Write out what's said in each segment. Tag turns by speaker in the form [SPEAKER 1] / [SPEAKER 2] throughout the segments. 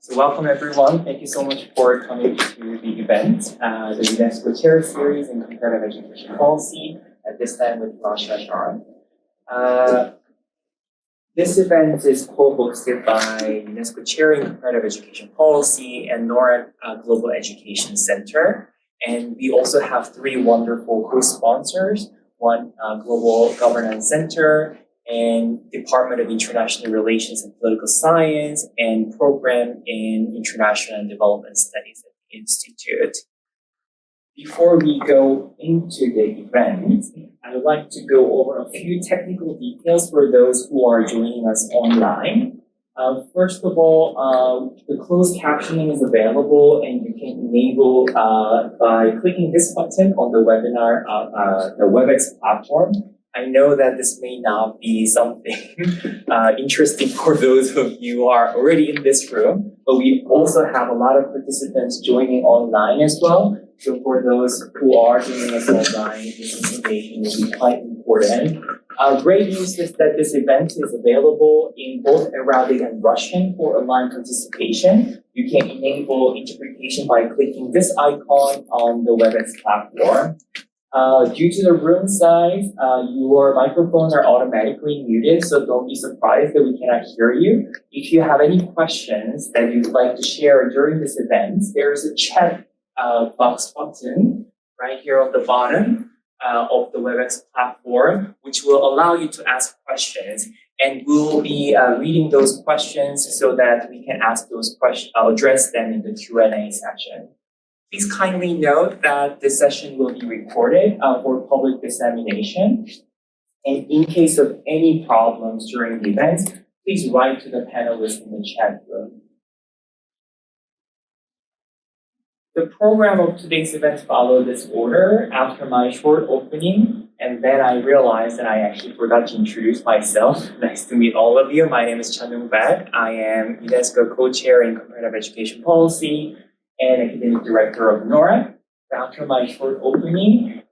[SPEAKER 1] So welcome everyone. Thank you so much for coming to the event, the UNESCO Chair series in Comparative Education Policy, at this time with Rasha Sharaf. This event is co-hosted by UNESCO Chair in Comparative Education Policy and NORRAG Global Education Center. And we also have three wonderful co-sponsors, one Global Governance Center, and Department of International Relations and Political Science, and Program in International and Development Studies at the Institute. Before we go into the event, I would like to go over a few technical details for those who are joining us online. First of all, the closed captioning is available, and you can enable by clicking this button on the webinar, the WebEx platform. I know that this may not be something interesting for those of you who are already in this room, but we also have a lot of participants joining online as well. So for those who are joining us online, this information will be quite important. Great news is that this event is available in both Arabic and Russian for online participation. You can enable interpretation by clicking this icon on the WebEx platform. Due to the room size, your microphones are automatically muted, so don't be surprised that we cannot hear you. If you have any questions that you'd like to share during this event, there is a chat box button right here on the bottom of the WebEx platform, which will allow you to ask questions. And we'll be reading those questions so that we can ask those questions, address them in the Q&A session. Please kindly note that this session will be recorded for public dissemination. And in case of any problems during the event, please write to the panelists in the chat room. The program of today's event follows this order after my short opening, and then I realized that I actually forgot to introduce myself. Nice to meet all of you. My name is Chan Baek. I am UNESCO Co-Chair in Comparative Education Policy and Academic Director of NORRAG. After my short opening,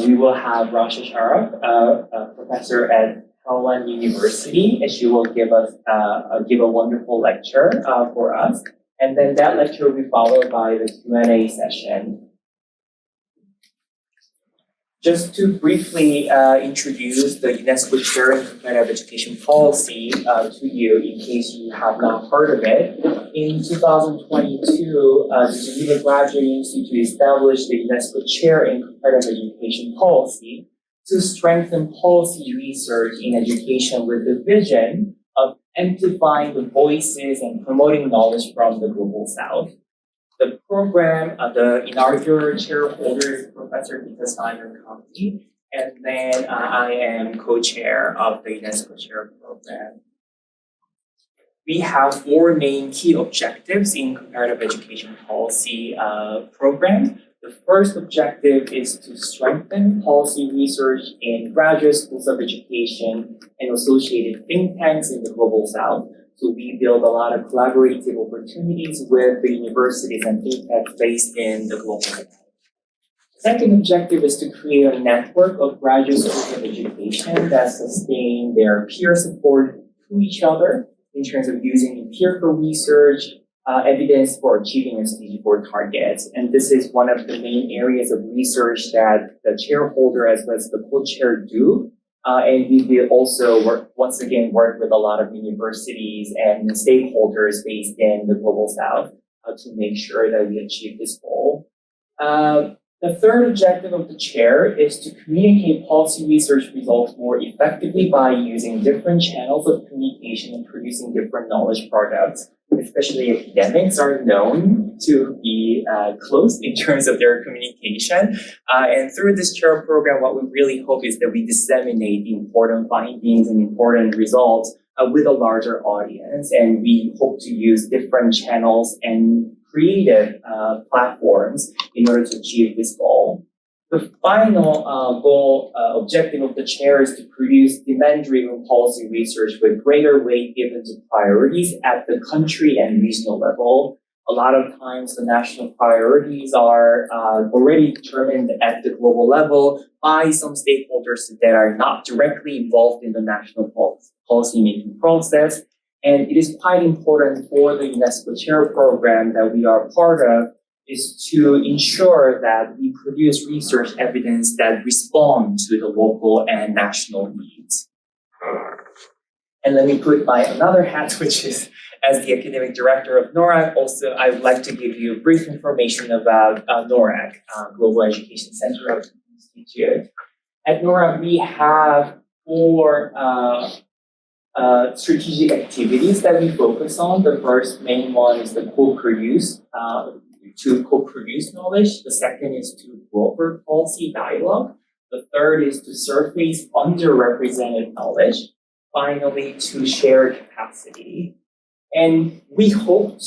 [SPEAKER 1] we will have Rasha Sharaf, a professor at Howland University, and she will give a wonderful lecture for us. And then that lecture will be followed by the Q&A session. Just to briefly introduce the UNESCO Chair in Comparative Education Policy to you, in case you have not heard of it. In 2022, the Geneva Graduate Institute established the UNESCO Chair in Comparative Education Policy to strengthen policy research in education with the vision of amplifying the voices and promoting knowledge from the Global South. The program, the inaugural chairholder is Professor Nita Steiner-Conti, and then I am co-chair of the UNESCO Chair program. We have four main key objectives in Comparative Education Policy program. The first objective is to strengthen policy research in graduate schools of education and associated think tanks in the Global South. So we build a lot of collaborative opportunities with the universities and think tanks based in the Global South. Second objective is to create a network of graduate schools of education that sustain their peer support to each other in terms of using empirical research, evidence for achieving SDG4 targets. And this is one of the main areas of research that the chairholder as well as the co-chair do. And we will also work with a lot of universities and stakeholders based in the Global South to make sure that we achieve this goal. The third objective of the chair is to communicate policy research results more effectively by using different channels of communication and producing different knowledge products. Especially academics are known to be close in terms of their communication. And through this chair program, what we really hope is that we disseminate the important findings and important results with a larger audience. And we hope to use different channels and creative platforms in order to achieve this goal. The final objective of the chair is to produce demand-driven policy research with greater weight given to priorities at the country and regional level. A lot of times the national priorities are already determined at the global level by some stakeholders that are not directly involved in the national policy-making process. And it is quite important for the UNESCO Chair program that we are part of is to ensure that we produce research evidence that respond to the local and national needs. And let me put my another hat, which is as the academic director of NORRAG. Also, I would like to give you brief information about NORRAG, Global Education Center of the Institute. At NORRAG, we have 4 strategic activities that we focus on. The first main one is the to co-produce knowledge. The second is to broker policy dialogue. The third is to surface underrepresented knowledge. Finally, to share capacity. And we hope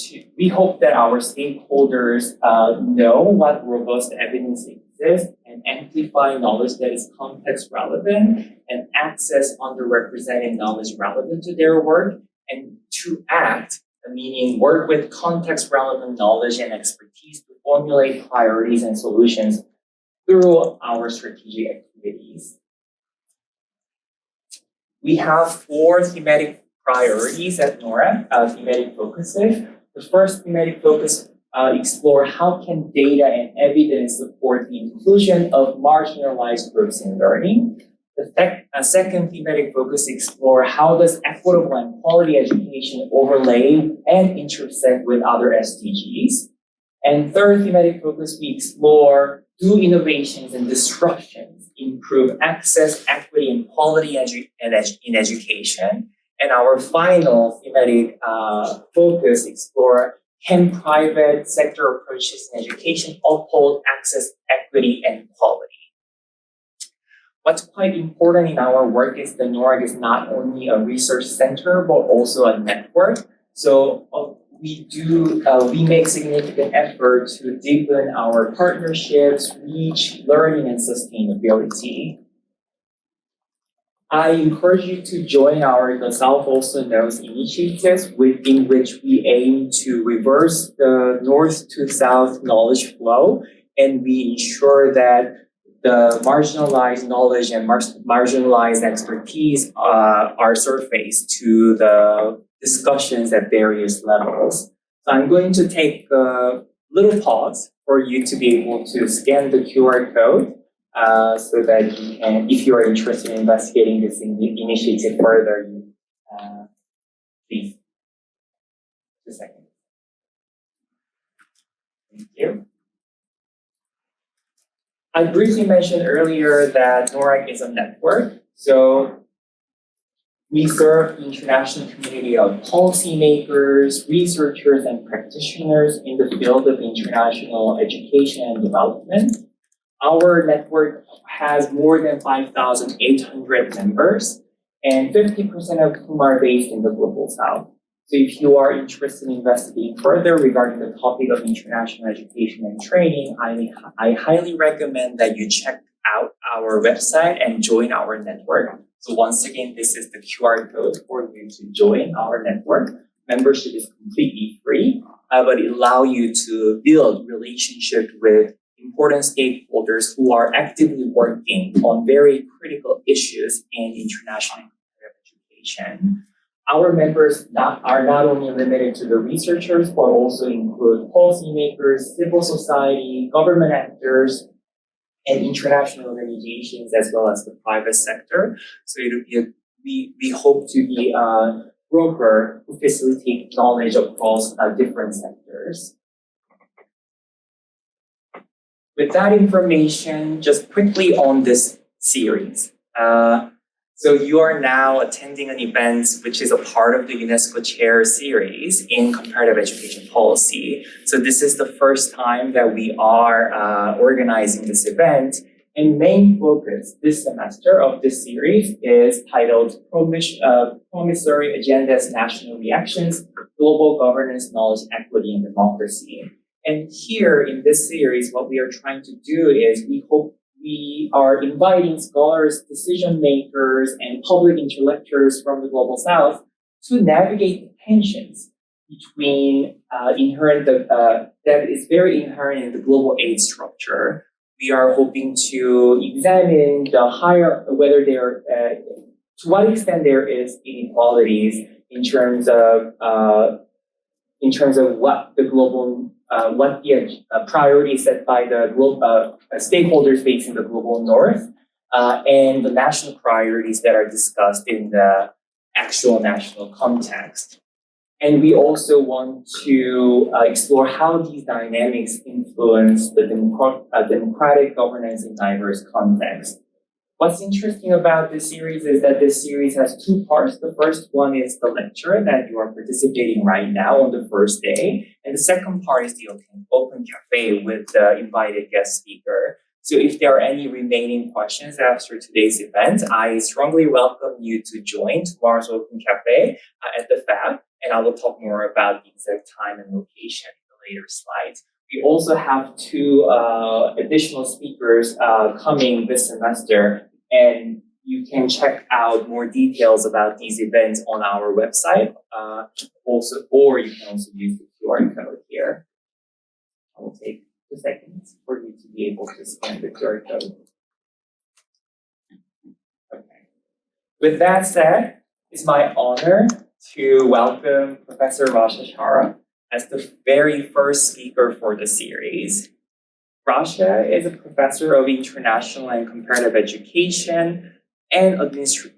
[SPEAKER 1] that our stakeholders know what robust evidence exists and amplify knowledge that is context relevant and access underrepresented knowledge relevant to their work, and to act, meaning work with context relevant knowledge and expertise to formulate priorities and solutions through our strategic activities. We have 4 thematic priorities at NORRAG, thematic focuses. The first thematic focus explore how can data and evidence support the inclusion of marginalized groups in learning. The second thematic focus explore how does equitable and quality education overlay and intersect with other SDGs. And third thematic focus, we explore do innovations and disruptions improve access, equity, and quality in education. And our final thematic focus explore can private sector approaches in education uphold access, equity, and quality. What's quite important in our work is that NORRAG is not only a research center, but also a network. So we make significant effort to deepen our partnerships, reach, learning, and sustainability. I encourage you to join the South also knows initiatives in which we aim to reverse the north to south knowledge flow, and we ensure that the marginalized knowledge and marginalized expertise are surfaced to the discussions at various levels. So I'm going to take a little pause for you to be able to scan the QR code so that you can, if you are interested in investigating this initiative further, please. Just a second. Thank you. I briefly mentioned earlier that NORRAG is a network. So we serve the international community of policymakers, researchers, and practitioners in the field of international education and development. Our network has more than 5,800 members, and 50% of whom are based in the Global South. So if you are interested in investigating further regarding the topic of international education and training, I highly recommend that you check out our website and join our network. So once again, this is the QR code for you to join our network. Membership is completely free, but it allows you to build relationships with important stakeholders who are actively working on very critical issues in international education. Our members are not only limited to the researchers, but also include policymakers, civil society, government actors, and international organizations, as well as the private sector. So we hope to be a broker who facilitate knowledge across different sectors. With that information, just quickly on this series. So you are now attending an event which is a part of the UNESCO Chair series in Comparative Education Policy. So this is the first time that we are organizing this event. And main focus this semester of this series is titled Promissory Agendas, National Reactions, Global Governance, Knowledge, Equity, and Democracy. And here in this series, what we are trying to do is we are inviting scholars, decision makers, and public intellectuals from the Global South to navigate the tensions between that is very inherent in the global aid structure. We are hoping to examine to what extent there is inequalities in terms of what the global what the priorities set by the global stakeholders facing the global north and the national priorities that are discussed in the actual national context. And we also want to explore how these dynamics influence the democratic governance in diverse contexts. What's interesting about this series is that this series has two parts. The first one is the lecture that you are participating right now on the first day. And the second part is the open cafe with the invited guest speaker. So if there are any remaining questions after today's event, I strongly welcome you to join tomorrow's open cafe at the FAB. And I will talk more about the exact time and location in the later slides. We also have two additional speakers coming this semester, and you can check out more details about these events on our website. Or you can also use the QR code here. I will take 2 seconds for you to be able to scan the QR code. Okay. With that said, it's my honor to welcome Professor Rasha Sharaf as the very first speaker for the series. Rasha is a professor of international and comparative education and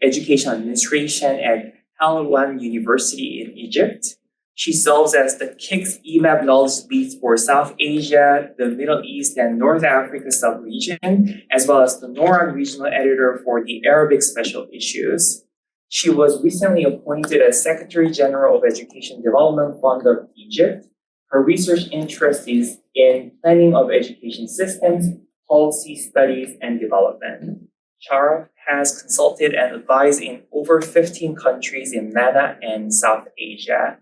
[SPEAKER 1] education administration at Helwan University in Egypt. She serves as the KICS EMAP Knowledge Lead for South Asia, the Middle East, and North Africa sub-region, as well as the NORRAG regional editor for the Arabic Special Issues. She was recently appointed as Secretary General of Education Development Fund of Egypt. Her research interest is in planning of education systems, policy studies, and development. Sharaf has consulted and advised in over 15 countries in MENA and South Asia.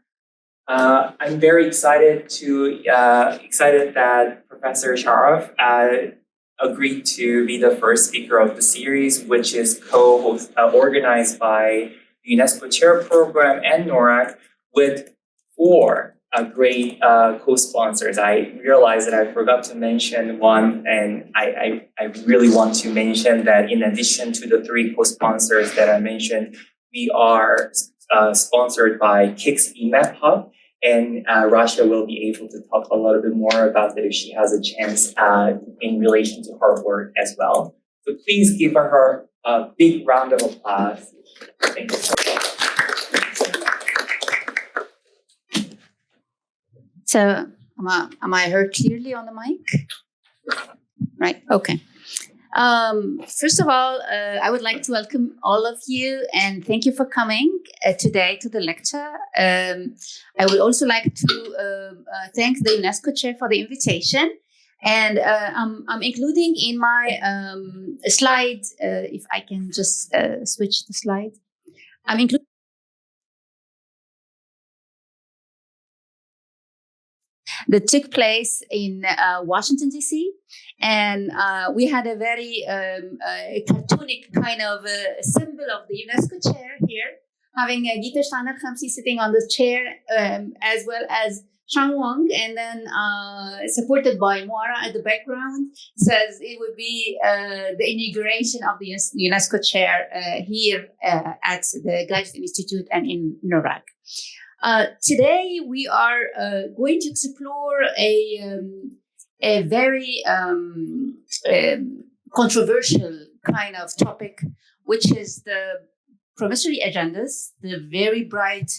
[SPEAKER 1] I'm very excited that Professor Sharaf agreed to be the first speaker of the series, which is organized by the UNESCO Chair program and NORRAG with 4 great co-sponsors. I realized that I forgot to mention one, and I really want to mention that in addition to the 3 co-sponsors that I mentioned, we are sponsored by KICS EMAP Hub. And Rasha will be able to talk a little bit more about that if she has a chance in relation to her work as well. So please give her a big round of applause. Thank you so much.
[SPEAKER 2] So am I heard clearly on the mic? Right, okay. First of all, I would like to welcome all of you and thank you for coming today to the lecture. I would also like to thank the UNESCO Chair for the invitation. And I'm including in my slide, if I can just switch the slide. I'm including that took place in Washington, D.C. And we had a very cartoonic kind of symbol of the UNESCO chair here, having Gita Steiner Khamsi sitting on the chair, as well as Shang Wang, and then supported by Moira at the background, says it would be the inauguration of the UNESCO chair here at the Graduate Institute and in NORRAG. Today, we are going to explore a very controversial kind of topic, which is the promissory agendas, the very bright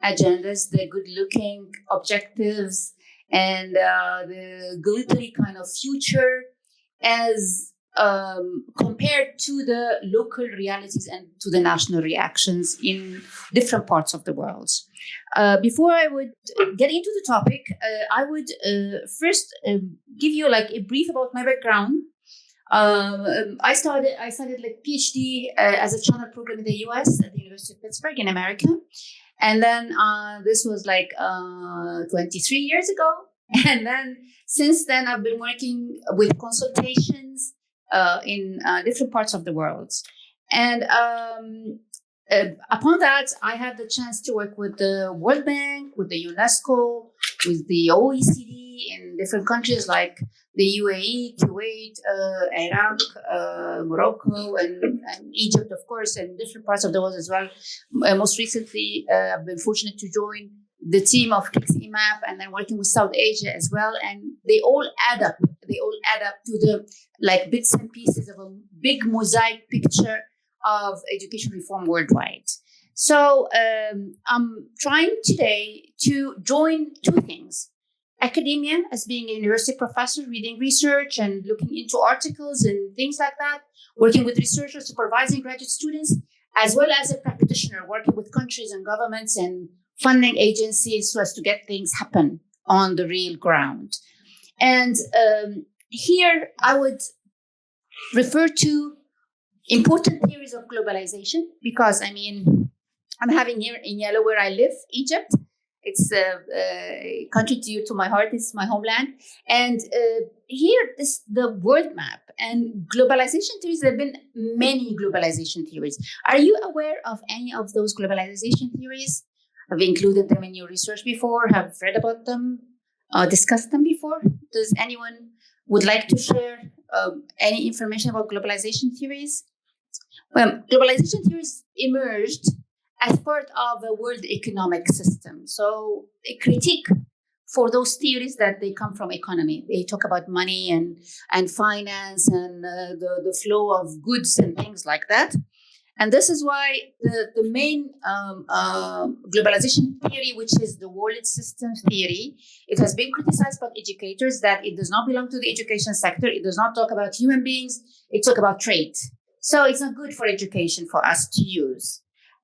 [SPEAKER 2] agendas, the good-looking objectives, and the glittery kind of future as compared to the local realities and to the national reactions in different parts of the world. Before I would get into the topic, I would first give you like a brief about my background. I started like PhD as a channel program in the US at the University of Pittsburgh in America. And then this was like 23 years ago. And then since then, I've been working with consultations in different parts of the world. And upon that, I had the chance to work with the World Bank, with the UNESCO, with the OECD, in different countries like the UAE, Kuwait, Iraq, Morocco, and Egypt, of course, and different parts of the world as well. Most recently, I've been fortunate to join the team of KICS EMAP and then working with South Asia as well. And they all add up. They all add up to the like bits and pieces of a big mosaic picture of education reform worldwide. So I'm trying today to join two things. Academia as being a university professor, reading research and looking into articles and things like that, working with researchers, supervising graduate students, as well as a practitioner, working with countries and governments and funding agencies so as to get things happen on the real ground. And here I would refer to important theories of globalization because, I mean, I'm having here in yellow where I live, Egypt. It's a country dear to my heart. It's my homeland. And here is the world map and globalization theories. There have been many globalization theories. Are you aware of any of those globalization theories? Have you included them in your research before? Have read about them? Discussed them before? Does anyone would like to share any information about globalization theories? Well, globalization theories emerged as part of the world economic system. So a critique for those theories that they come from economy. They talk about money and finance and the flow of goods and things like that. And this is why the main globalization theory, which is the world system theory, it has been criticized by educators that it does not belong to the education sector. It does not talk about human beings. It talks about trade. So it's not good for education for us to use.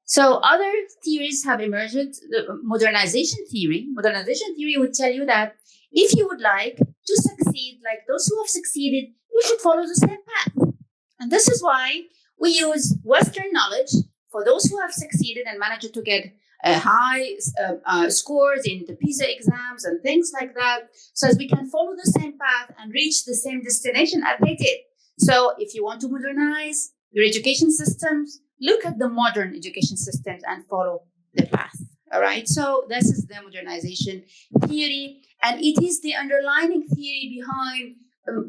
[SPEAKER 2] So other theories have emerged. The modernization theory would tell you that if you would like to succeed, like those who have succeeded, you should follow the same path. And this is why we use Western knowledge for those who have succeeded and managed to get high scores in the PISA exams and things like that, so as we can follow the same path and reach the same destination as they did. So if you want to modernize your education systems, look at the modern education systems and follow the path. All right. So this is the modernization theory, and it is the underlying theory behind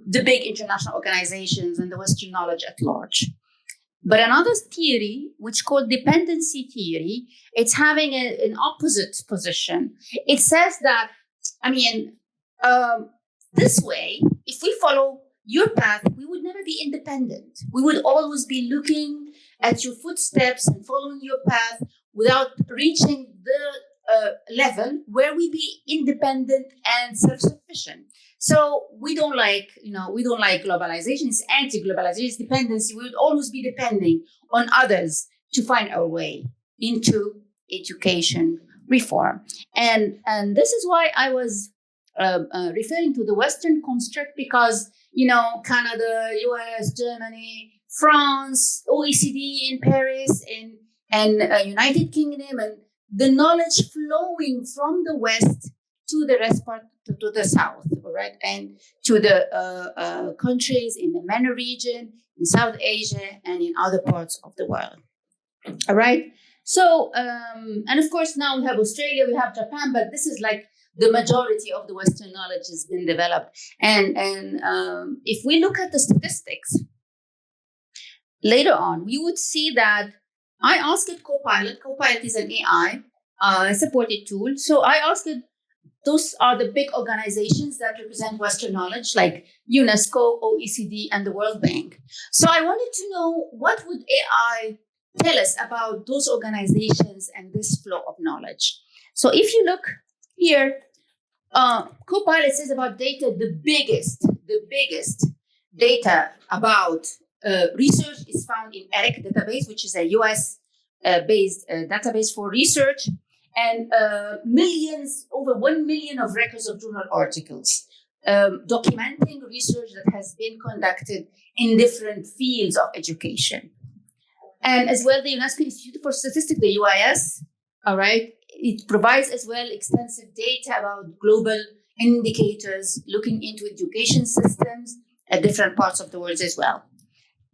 [SPEAKER 2] the big international organizations and the Western knowledge at large. But another theory, which called dependency theory, it's having an opposite position. It says that, this way, if we follow your path, we would never be independent. We would always be looking at your footsteps and following your path without reaching the level where we be independent and self-sufficient. So we don't like globalization. It's anti-globalization. It's dependency. We would always be depending on others to find our way into education reform. And this is why I was referring to the Western construct, because Canada, US, Germany, France, OECD in Paris, and United Kingdom, and the knowledge flowing from the West to the rest part, to the South, right, and to the countries in the MENA region, in South Asia, and in other parts of the world. All right. So, and of course, now we have Australia, we have Japan, but this is like the majority of the Western knowledge has been developed. And if we look at the statistics later on, we would see that I asked Copilot. Copilot is an AI supported tool. So I asked it, those are the big organizations that represent Western knowledge, like UNESCO, OECD, and the World Bank. So I wanted to know, what would AI tell us about those organizations and this flow of knowledge? So if you look here, Copilot says about data, the biggest data about research is found in ERIC database, which is a US based database for research, and millions, over 1 million of records of journal articles documenting research that has been conducted in different fields of education. And as well, the UNESCO Institute for Statistics, the UIS, all right, it provides as well extensive data about global indicators looking into education systems at different parts of the world as well.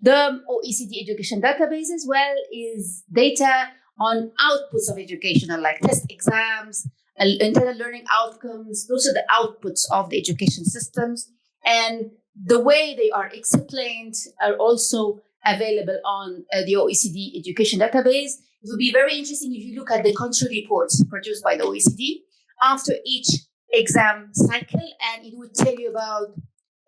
[SPEAKER 2] The OECD education database as well is data on outputs of educational, like test exams, internal learning outcomes. Those are the outputs of the education systems. And the way they are explained are also available on the OECD education database. It would be very interesting if you look at the country reports produced by the OECD after each exam cycle, and it would tell you about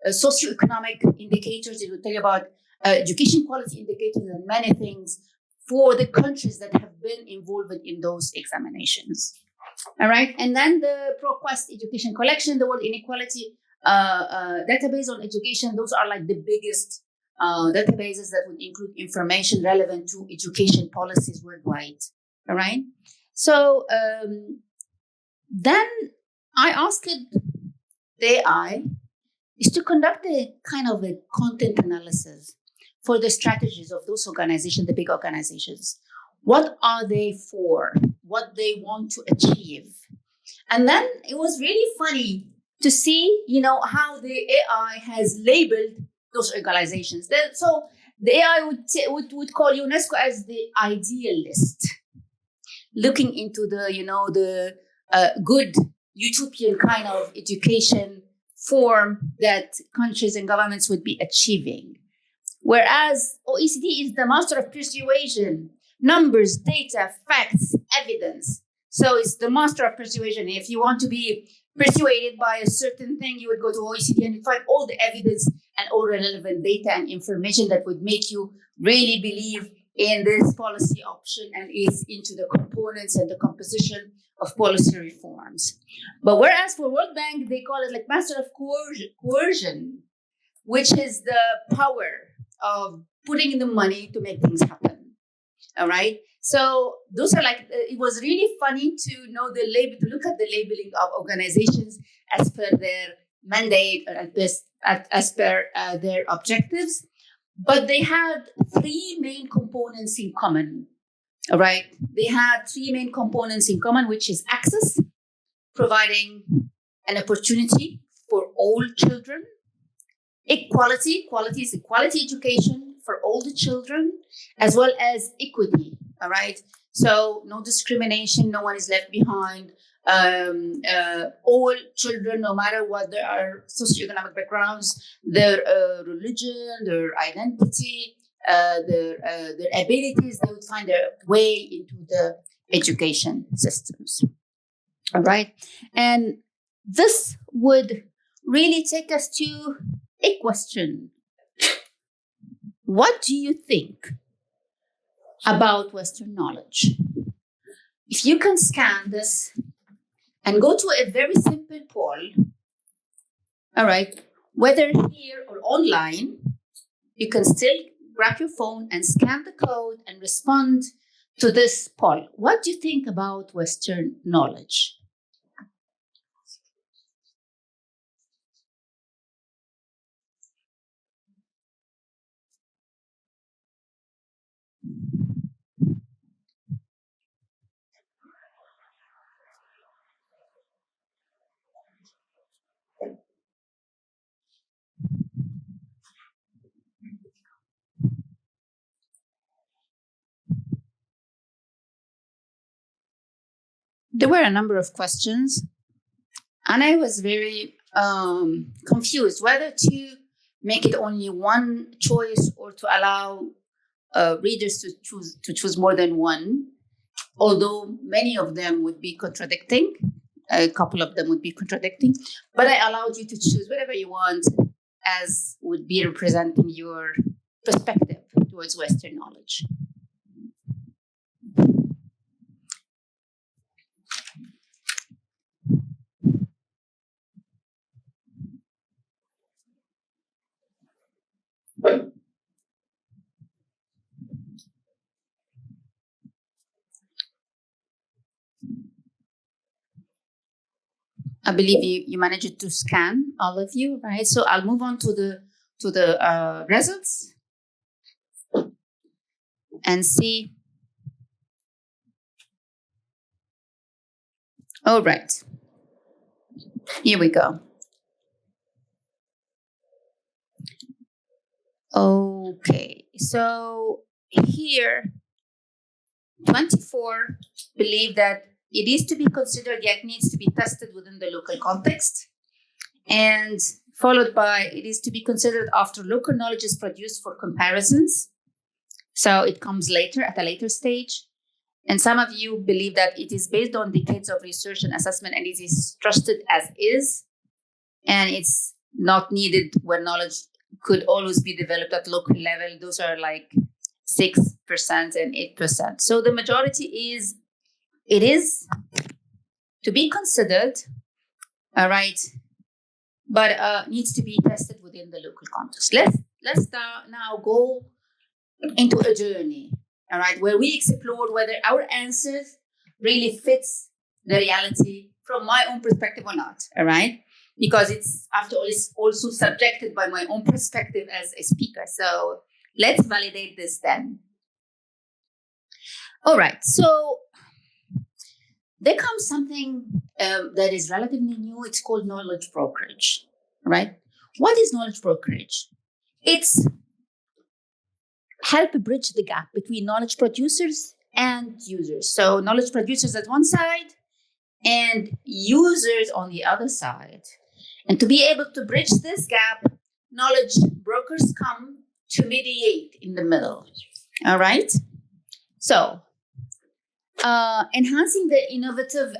[SPEAKER 2] socioeconomic indicators, it would tell you about education quality indicators and many things for the countries that have been involved in those examinations. All right, and then the ProQuest education collection, the World Inequality database on education. Those are like the biggest databases that would include information relevant to education policies worldwide. All right, so then I asked the AI is to conduct a kind of a content analysis for the strategies of those organizations, the big organizations. What are they for? What they want to achieve? And then it was really funny to see, how the AI has labeled those organizations. So the AI would call UNESCO as the idealist, looking into the good utopian kind of education form that countries and governments would be achieving. Whereas OECD is the master of persuasion, numbers, data, facts, evidence. So it's the master of persuasion. If you want to be persuaded by a certain thing, you would go to OECD and you find all the evidence and all relevant data and information that would make you really believe in this policy option and is into the components and the composition of policy reforms. But whereas for World Bank, they call it like master of coercion, which is the power of putting in the money to make things happen. All right. So those are like, it was really funny to know the label, to look at the labeling of organizations as per their mandate or as per their objectives. But they had three main components in common. All right. They had three main components in common, which is access, providing an opportunity for all children, equality is equality education for all the children, as well as equity. All right. So no discrimination, no one is left behind. All children, no matter what their socioeconomic backgrounds, their religion, their identity, their abilities, they would find their way into the education systems. All right. And this would really take us to a question. What do you think about Western knowledge? If you can scan this and go to a very simple poll, all right, whether here or online, you can still grab your phone and scan the code and respond to this poll. What do you think about Western knowledge? There were a number of questions, and I was very confused whether to make it only one choice or to allow readers to choose more than one, although many of them would be contradicting. A couple of them would be contradicting, but I allowed you to choose whatever you want as would be representing your perspective towards Western knowledge. I believe you managed to scan all of you, right? So I'll move on to the results and see. All right, here we go. Okay, so here 24 believe that it is to be considered, yet needs to be tested within the local context. And followed by, it is to be considered after local knowledge is produced for comparisons. So it comes later, at a later stage. And some of you believe that it is based on decades of research and assessment, and it is trusted as is. And it's not needed where knowledge could always be developed at local level. Those are like 6% and 8%. So the majority is, it is to be considered, all right, but needs to be tested within the local context. Let's now go into a journey, all right, where we explore whether our answers really fits the reality from my own perspective or not, all right? Because it's, after all, it's also subjected by my own perspective as a speaker. So let's validate this then. All right, so there comes something that is relatively new. It's called knowledge brokerage, right? What is knowledge brokerage? It's help bridge the gap between knowledge producers and users. So knowledge producers at one side and users on the other side. And to be able to bridge this gap, knowledge brokers come to mediate in the middle. All right? So, enhancing the innovative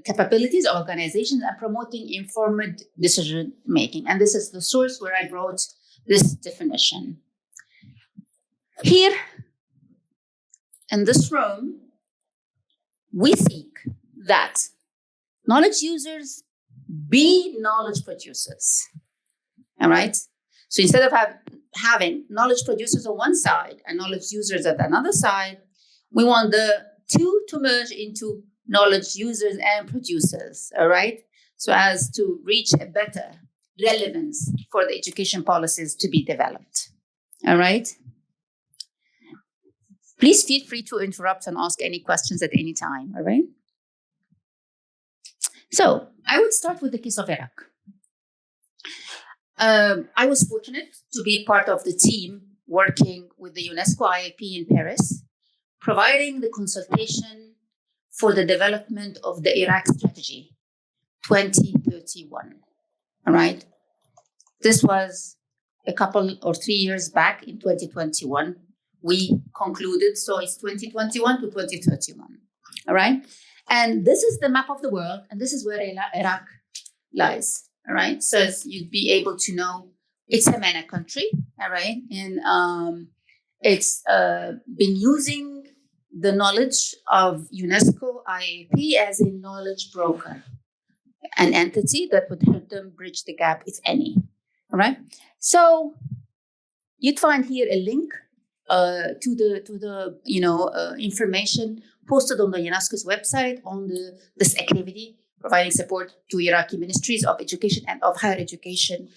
[SPEAKER 2] capabilities of organizations and promoting informed decision making. And this is the source where I wrote this definition. Here, in this room, we seek that knowledge users be knowledge producers. All right? So instead of having knowledge producers on one side and knowledge users at another side, we want the two to merge into knowledge users and producers, all right? So as to reach a better relevance for the education policies to be developed, all right? Please feel free to interrupt and ask any questions at any time, all right? So I would start with the case of Iraq. I was fortunate to be part of the team working with the UNESCO IAP in Paris, providing the consultation for the development of the Iraq strategy 2031. All right. This was a couple or 3 years back in 2021. We concluded, so it's 2021 to 2031. All right. And this is the map of the world, and this is where Iraq lies. All right. So you'd be able to know it's a MENA country. All right. And it's been using the knowledge of UNESCO IAP as a knowledge broker, an entity that would help them bridge the gap, if any. All right. So you'd find here a link to the information posted on the UNESCO's website on this activity, providing support to Iraqi ministries of education and of higher education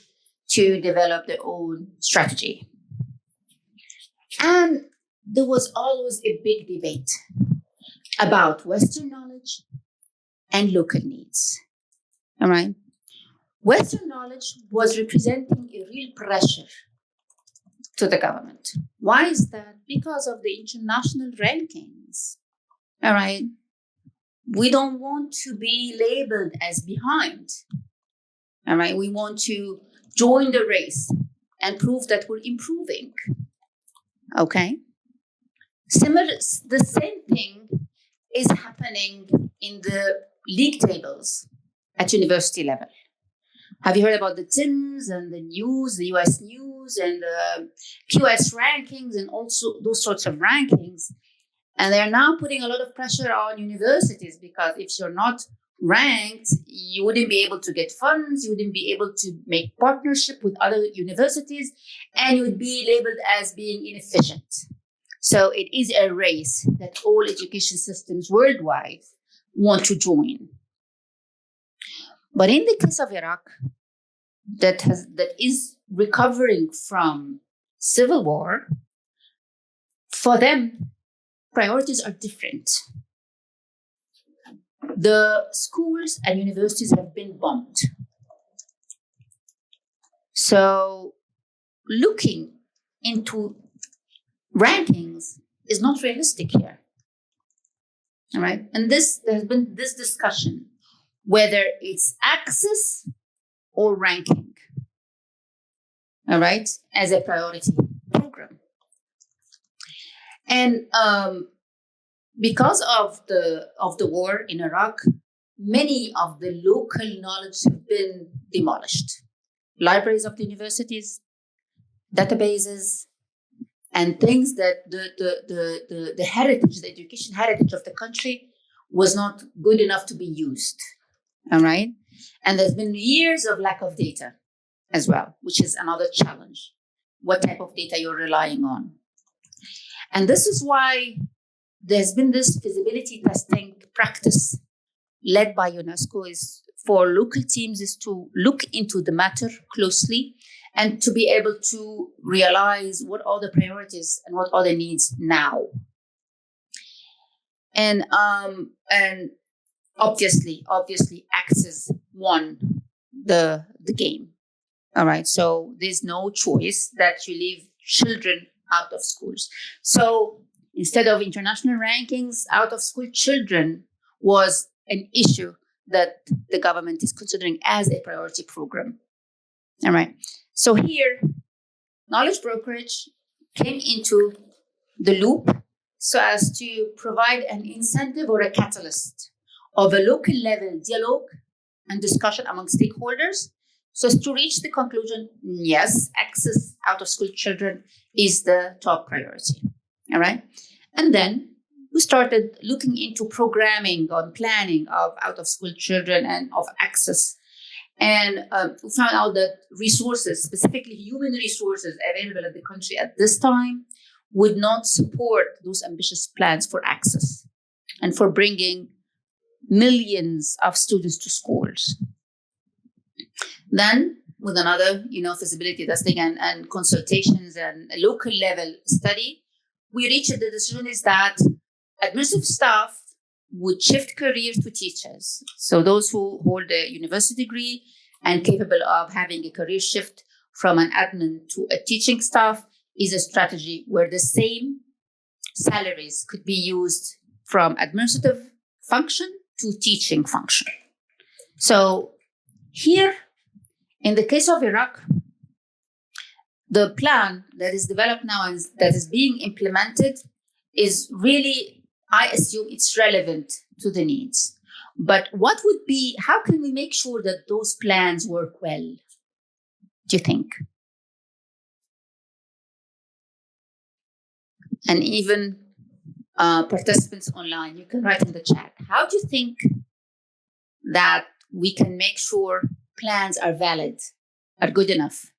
[SPEAKER 2] to develop their own strategy. And there was always a big debate about Western knowledge and local needs. All right. Western knowledge was representing a real pressure to the government. Why is that? Because of the international rankings. All right. We don't want to be labeled as behind. All right. We want to join the race and prove that we're improving. Okay. The same thing is happening in the league tables at university level. Have you heard about the TIMSS and the news, the US News and the QS rankings and also those sorts of rankings? And they're now putting a lot of pressure on universities because if you're not ranked, you wouldn't be able to get funds, you wouldn't be able to make partnership with other universities, and you would be labeled as being inefficient. So it is a race that all education systems worldwide want to join. But in the case of Iraq, that is recovering from civil war, for them, priorities are different. The schools and universities have been bombed. So looking into rankings is not realistic here. All right. And there's been this discussion whether it's access or ranking. All right, as a priority program. And because of the war in Iraq, many of the local knowledge have been demolished. Libraries of the universities, databases, and things that the heritage, the education heritage of the country was not good enough to be used. All right. And there's been years of lack of data as well, which is another challenge. What type of data you're relying on. And this is why there's been this feasibility testing practice led by UNESCO is for local teams is to look into the matter closely and to be able to realize what are the priorities and what are the needs now. And obviously access won the game. All right, so there's no choice that you leave children out of schools. So instead of international rankings, out of school children was an issue that the government is considering as a priority program. All right, so here, knowledge brokerage came into the loop so as to provide an incentive or a catalyst of a local level dialogue and discussion among stakeholders. So as to reach the conclusion, yes, access out of school children is the top priority. All right. And then we started looking into programming on planning of out of school children and of access. And we found out that resources, specifically human resources available in the country at this time, would not support those ambitious plans for access and for bringing millions of students to schools. Then, with another, feasibility testing and consultations and a local level study, we reached the decision is that administrative staff would shift careers to teachers. So those who hold a university degree and capable of having a career shift from an admin to a teaching staff is a strategy where the same salaries could be used from administrative function to teaching function. So here, in the case of Iraq, the plan that is developed now and that is being implemented is really, I assume it's relevant to the needs. But how can we make sure that those plans work well, do you think? And even participants online, you can write in the chat. How do you think that we can make sure plans are valid, are good enough?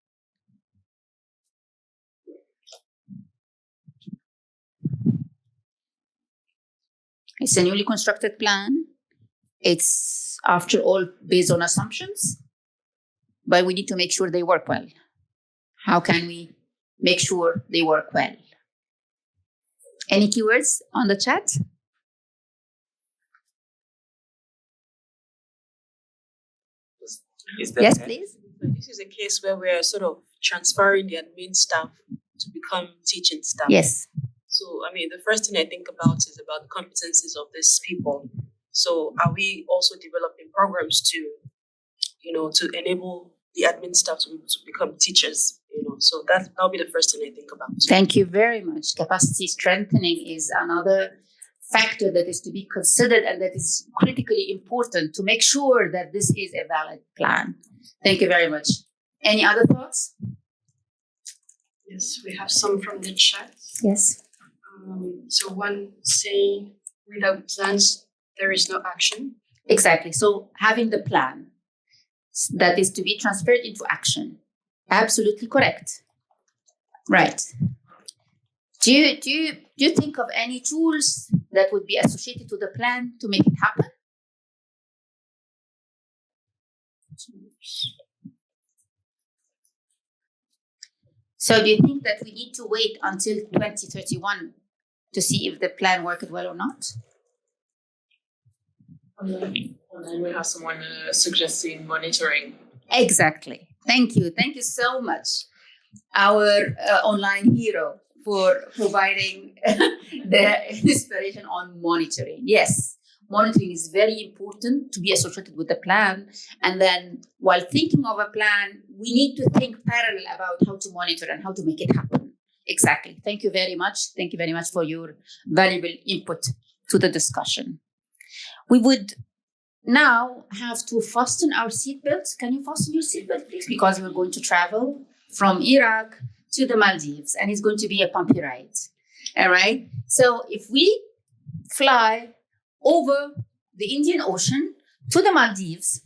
[SPEAKER 2] It's a newly constructed plan. It's, after all, based on assumptions, but we need to make sure they work well. How can we make sure they work well? Any keywords on the chat? Yes, please.
[SPEAKER 3] This is a case where we are sort of transferring the admin staff to become teaching staff.
[SPEAKER 2] Yes.
[SPEAKER 3] So, the first thing I think about is about the competencies of these people. So, are we also developing programs to enable the admin staff to become teachers? So that'll be the first thing I think about.
[SPEAKER 2] Thank you very much. Capacity strengthening is another factor that is to be considered and that is critically important to make sure that this is a valid plan. Thank you very much. Any other thoughts?
[SPEAKER 4] Yes, we have some from the chat.
[SPEAKER 2] Yes.
[SPEAKER 4] So one saying, without plans, there is no action.
[SPEAKER 2] Exactly. So having the plan that is to be transferred into action. Absolutely correct. Right. Do you think of any tools that would be associated to the plan to make it happen? So do you think that we need to wait until 2031 to see if the plan worked well or not?
[SPEAKER 5] And then we have someone suggesting monitoring.
[SPEAKER 2] Exactly. Thank you. Thank you so much. Our online hero. for providing the inspiration on monitoring. Yes, monitoring is very important to be associated with the plan. And then while thinking of a plan, we need to think parallel about how to monitor and how to make it happen. Exactly. Thank you very much. Thank you very much for your valuable input to the discussion. We would now have to fasten our seatbelts. Can you fasten your seatbelt, please? Because we're going to travel from Iraq to the Maldives, and it's going to be a bumpy ride. All right. So if we fly over the Indian Ocean to the Maldives,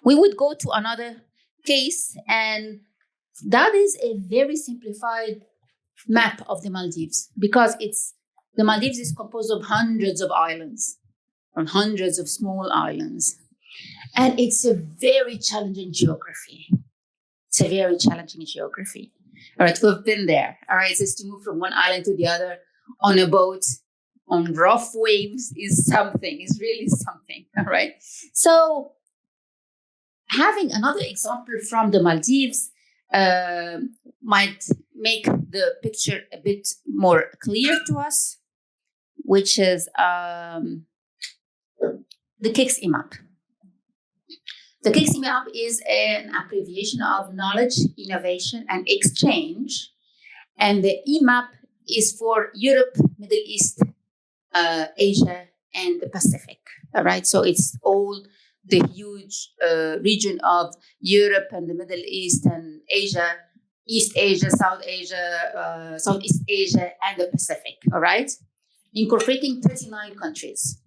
[SPEAKER 2] we would go to another case, and that is a very simplified map of the Maldives, because the Maldives is composed of hundreds of islands, from hundreds of small islands. And it's a very challenging geography. It's a very challenging geography. All right, we've been there. All right, just to move from one island to the other on a boat, on rough waves is really something. All right. So having another example from the Maldives might make the picture a bit more clear to us, which is the KICS map. The KICS map is an abbreviation of knowledge, innovation, and exchange. And the EMAP is for Europe, Middle East, Asia, and the Pacific. All right. So it's all the huge region of Europe and the Middle East and Asia, East Asia, South Asia, Southeast Asia, and the Pacific. All right. Incorporating 39 countries.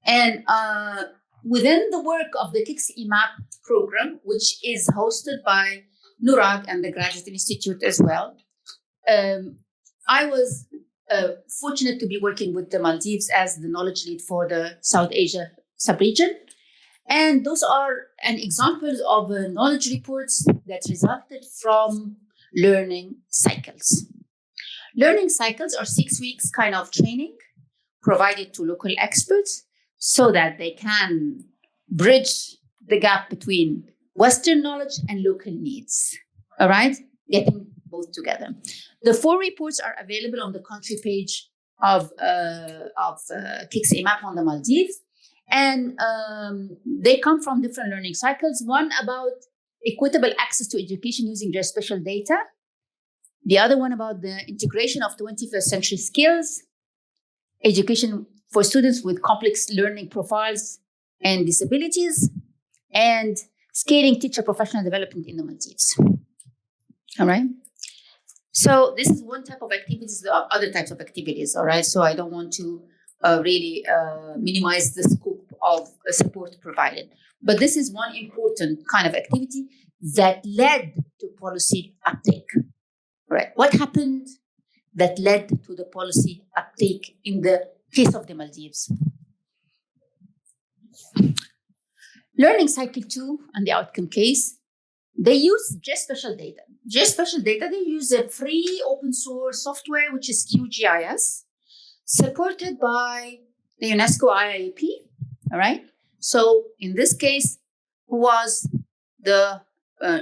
[SPEAKER 2] And within the work of the KICS EMAP program, which is hosted by NORRAG and the Graduate Institute as well, I was fortunate to be working with the Maldives as the knowledge lead for the South Asia subregion. And those are an examples of knowledge reports that resulted from learning cycles. Learning cycles are 6 weeks kind of training provided to local experts so that they can bridge the gap between Western knowledge and local needs. All right? Getting both together. The 4 reports are available on the country page of KICS EMAP on the Maldives. And they come from different learning cycles. One about equitable access to education using geospatial data. The other one about the integration of 21st century skills, education for students with complex learning profiles and disabilities, and scaling teacher professional development in the Maldives. All right. So this is one type of activities. There are other types of activities. All right. So I don't want to really minimize the scope of support provided. But this is one important kind of activity that led to policy uptake. Right? What happened that led to the policy uptake in the case of the Maldives? Learning cycle 2 and the outcome case, they use geospatial data. Geospatial data, they use a free open source software, which is QGIS, supported by the UNESCO IIP. All right. So in this case, who was the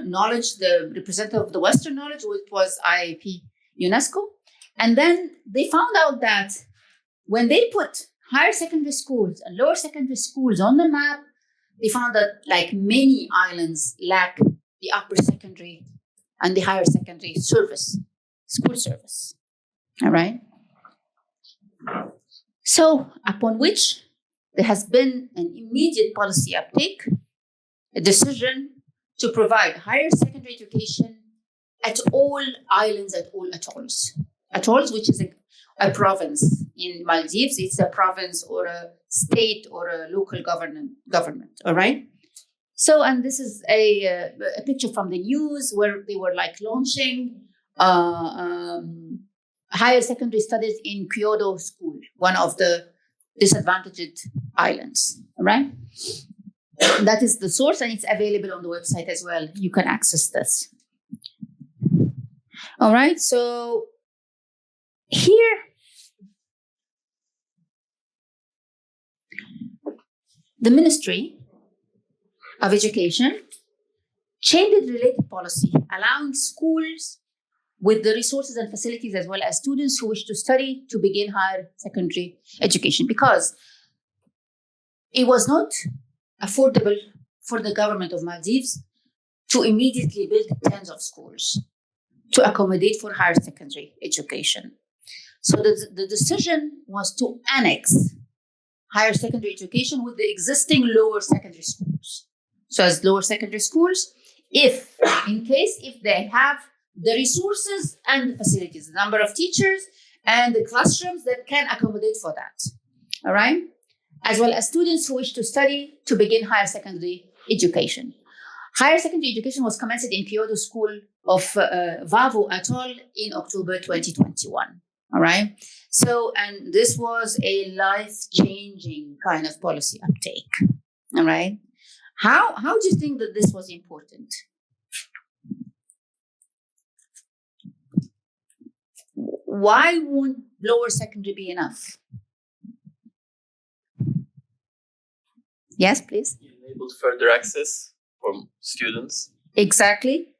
[SPEAKER 2] knowledge, the representative of the Western knowledge, which was IIP UNESCO. And then they found out that when they put higher secondary schools and lower secondary schools on the map, they found that like many islands lack the upper secondary and the higher secondary service, school service. All right. So upon which there has been an immediate policy uptake, a decision to provide higher secondary education at all islands, at all atolls. Atolls, which is a province in Maldives. It's a province or a state or a local government. All right. So, and this is a picture from the news where they were like launching higher secondary studies in Kyoto School, one of the disadvantaged islands. All right. That is the source, and it's available on the website as well. You can access this. All right. So here, the Ministry of Education changed the related policy, allowing schools with the resources and facilities, as well as students who wish to study to begin higher secondary education, because it was not affordable for the government of Maldives to immediately build tens of schools to accommodate for higher secondary education. So the decision was to annex higher secondary education with the existing lower secondary schools. So as lower secondary schools, if they have the resources and the facilities, the number of teachers and the classrooms that can accommodate for that, all right? As well as students who wish to study to begin higher secondary education. Higher secondary education was commenced in Kyoto School of Vavo Atoll in October 2021. All right. So, and this was a life-changing kind of policy uptake. All right. How do you think that this was important? Why won't lower secondary be enough? Yes, please.
[SPEAKER 6] It enabled further access for students.
[SPEAKER 2] Exactly.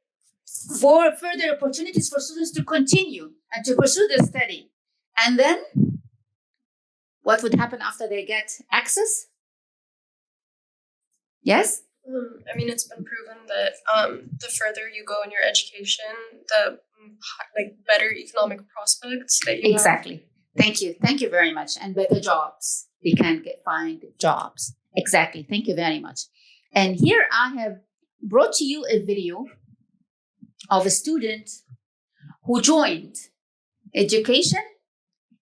[SPEAKER 2] For further opportunities for students to continue and to pursue their study. And then what would happen after they get access? Yes?
[SPEAKER 4] I mean, it's been proven that the further you go in your education, the better economic prospects that you have.
[SPEAKER 2] Exactly. Thank you. Thank you very much. And better jobs. We can find jobs. Exactly. Thank you very much. And here I have brought to you a video of a student who joined education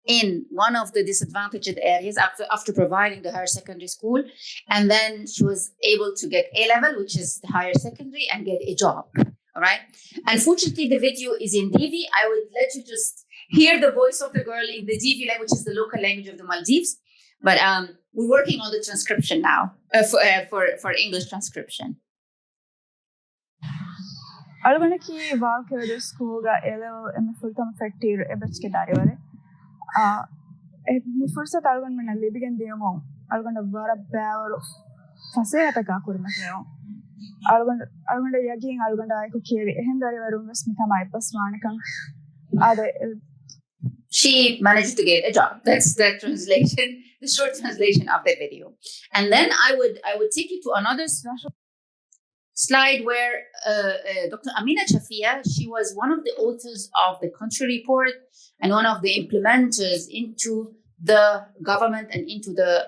[SPEAKER 2] in one of the disadvantaged areas after providing the higher secondary school. And then she was able to get A-level, which is the higher secondary, and get a job. All right. Unfortunately, the video is in Divi. I would let you just hear the voice of the girl in the Divi language, which is the local language of the Maldives. But we're working on the transcription now for English transcription.
[SPEAKER 7] Algona ki valkede schoolga elevel em fultam faktir ebetske darivare. Mi fursat algon mena libigen demo. Algona vara baver fasehata ka kurmateo. Algonda yagin algonda ay ko kiwi hendari varum vesmitama ipaswanakam ade.
[SPEAKER 2] She managed to get a job. That's the translation, the short translation of the video. And then I would take you to another slide where Dr. Amina Chafia, she was one of the authors of the country report and one of the implementers into the government and into the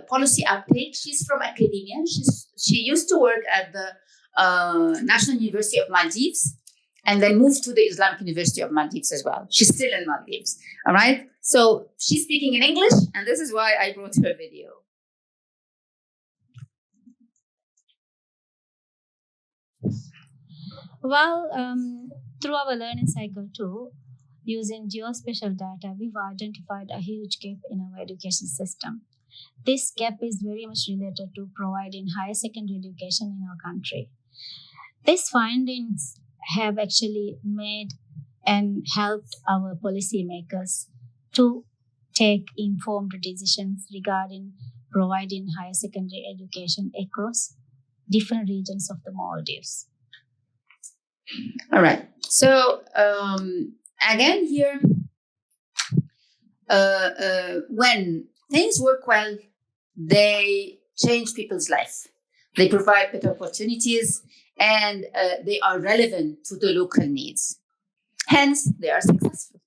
[SPEAKER 2] policy uptake. She's from academia. She used to work at the National University of Maldives and then moved to the Islamic University of Maldives as well. She's still in Maldives. All right. So she's speaking in English, and this is why I brought her video.
[SPEAKER 8] Well, through our learning cycle too, using geospatial data, we've identified a huge gap in our education system. This gap is very much related to providing higher secondary education in our country. These findings have actually made and helped our policymakers to take informed decisions regarding providing higher secondary education across different regions of the Maldives.
[SPEAKER 2] All right. So again here, when things work well, they change people's life. They provide better opportunities, and they are relevant to the local needs. Hence, they are successful.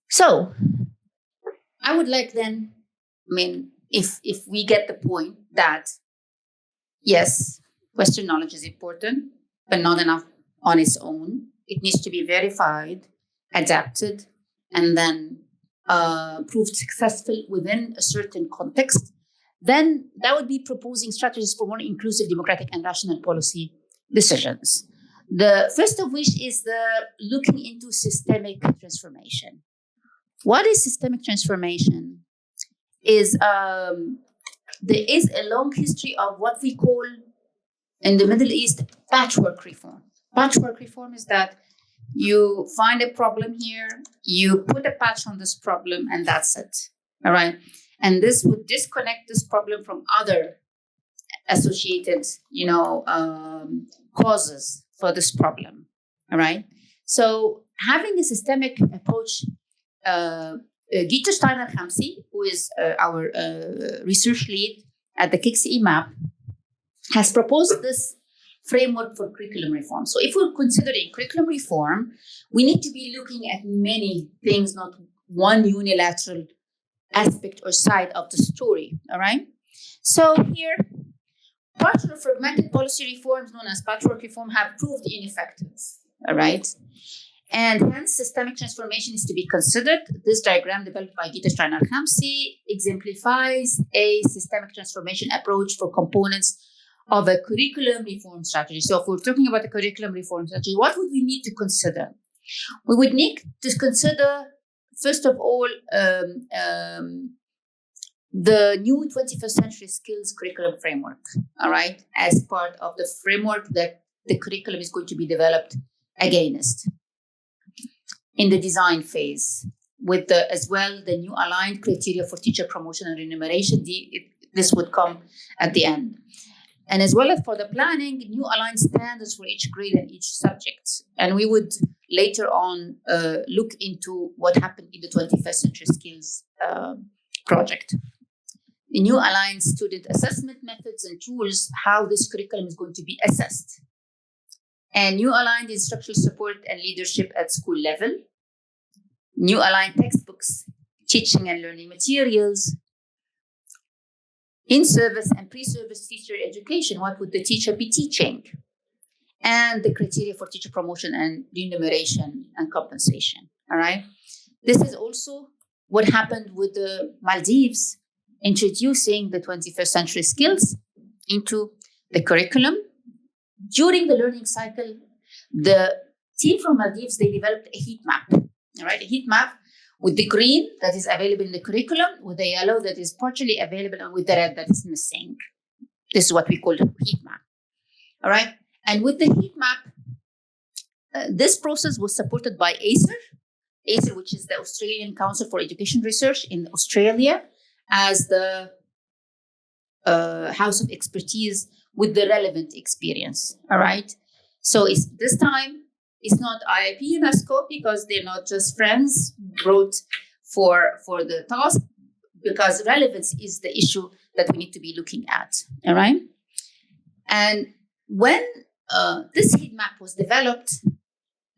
[SPEAKER 2] So, I would like then, if we get the point that, yes, Western knowledge is important, but not enough on its own. It needs to be verified, adapted, and then proved successful within a certain context. Then that would be proposing strategies for more inclusive, democratic, and rational policy decisions. The first of which is the looking into systemic transformation. What is systemic transformation? There is a long history of what we call in the Middle East patchwork reform. Patchwork reform is that you find a problem here, you put a patch on this problem, and that's it. All right. And this would disconnect this problem from other associated, causes for this problem. All right. So having a systemic approach, Gita Steiner-Khamsi, who is our research lead at the KICS EMAP, has proposed this framework for curriculum reform. So if we're considering curriculum reform, we need to be looking at many things, not one unilateral aspect or side of the story, all right? So here, partial or fragmented policy reforms known as patchwork reform have proved ineffective, all right? And hence, systemic transformation is to be considered. This diagram developed by Gita Steiner-Khamsi exemplifies a systemic transformation approach for components of a curriculum reform strategy. So if we're talking about a curriculum reform strategy, what would we need to consider? We would need to consider, first of all, the new 21st century skills curriculum framework, all right, as part of the framework that the curriculum is going to be developed against in the design phase, with as well the new aligned criteria for teacher promotion and remuneration. This would come at the end. And as well as for the planning, new aligned standards for each grade and each subject. And we would later on look into what happened in the 21st century skills project. The new aligned student assessment methods and tools, how this curriculum is going to be assessed. And new aligned instructional support and leadership at school level. New aligned textbooks, teaching and learning materials. In-service and pre-service teacher education, what would the teacher be teaching? And the criteria for teacher promotion and remuneration and compensation, all right? This is also what happened with the Maldives, introducing the 21st century skills into the curriculum. During the learning cycle, the team from Maldives, they developed a heat map, all right? A heat map with the green that is available in the curriculum, with the yellow that is partially available, and with the red that is missing. This is what we call the heat map, all right? And with the heat map, this process was supported by ACER, which is the Australian Council for Education Research in Australia, as the house of expertise with the relevant experience, all right? So this time, it's not IIP UNESCO because they're not just friends wrote for the task, because relevance is the issue that we need to be looking at, all right? And when this heat map was developed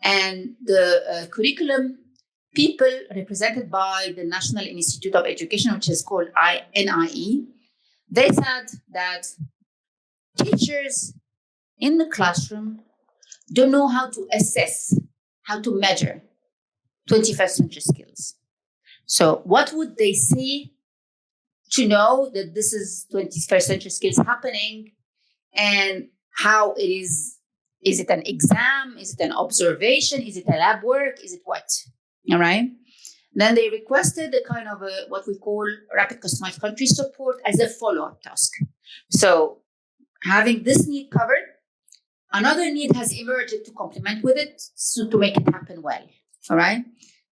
[SPEAKER 2] and the curriculum people represented by the National Institute of Education, which is called NIE, they said that teachers in the classroom don't know how to assess, how to measure 21st century skills. So what would they say to know that this is 21st century skills happening, and how it is? Is it an exam? Is it an observation? Is it a lab work? Is it what? All right. Then they requested a kind of what we call rapid customized country support as a follow-up task. So having this need covered, another need has emerged to complement with it, so to make it happen well, all right?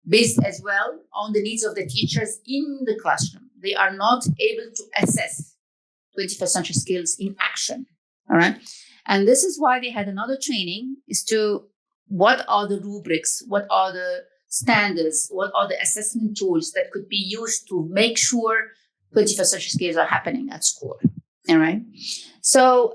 [SPEAKER 2] Based as well on the needs of the teachers in the classroom. They are not able to assess 21st century skills in action, all right? And this is why they had another training, is to what are the rubrics, what are the standards, what are the assessment tools that could be used to make sure 21st century skills are happening at school, all right? So,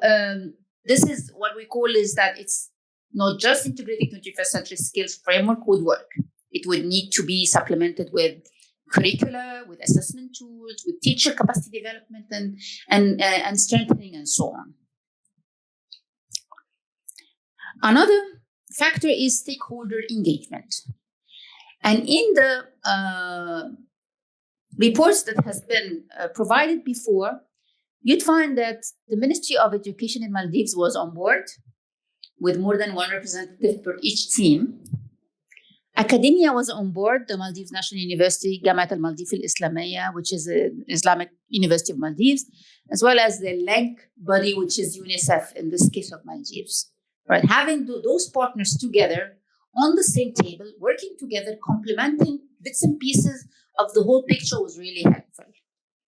[SPEAKER 2] this is what we call is that it's not just integrating 21st century skills framework would work. It would need to be supplemented with curricula, with assessment tools, with teacher capacity development and strengthening and so on. Another factor is stakeholder engagement. And in the reports that has been provided before, you'd find that the Ministry of Education in Maldives was on board with more than one representative per each team. Academia was on board, the Maldives National University, Jamiat al-Maldiv al-Islamiyya, which is the Islamic University of Maldives, as well as the leg body, which is UNICEF in this case of Maldives. Right, having those partners together on the same table, working together, complementing bits and pieces of the whole picture was really helpful.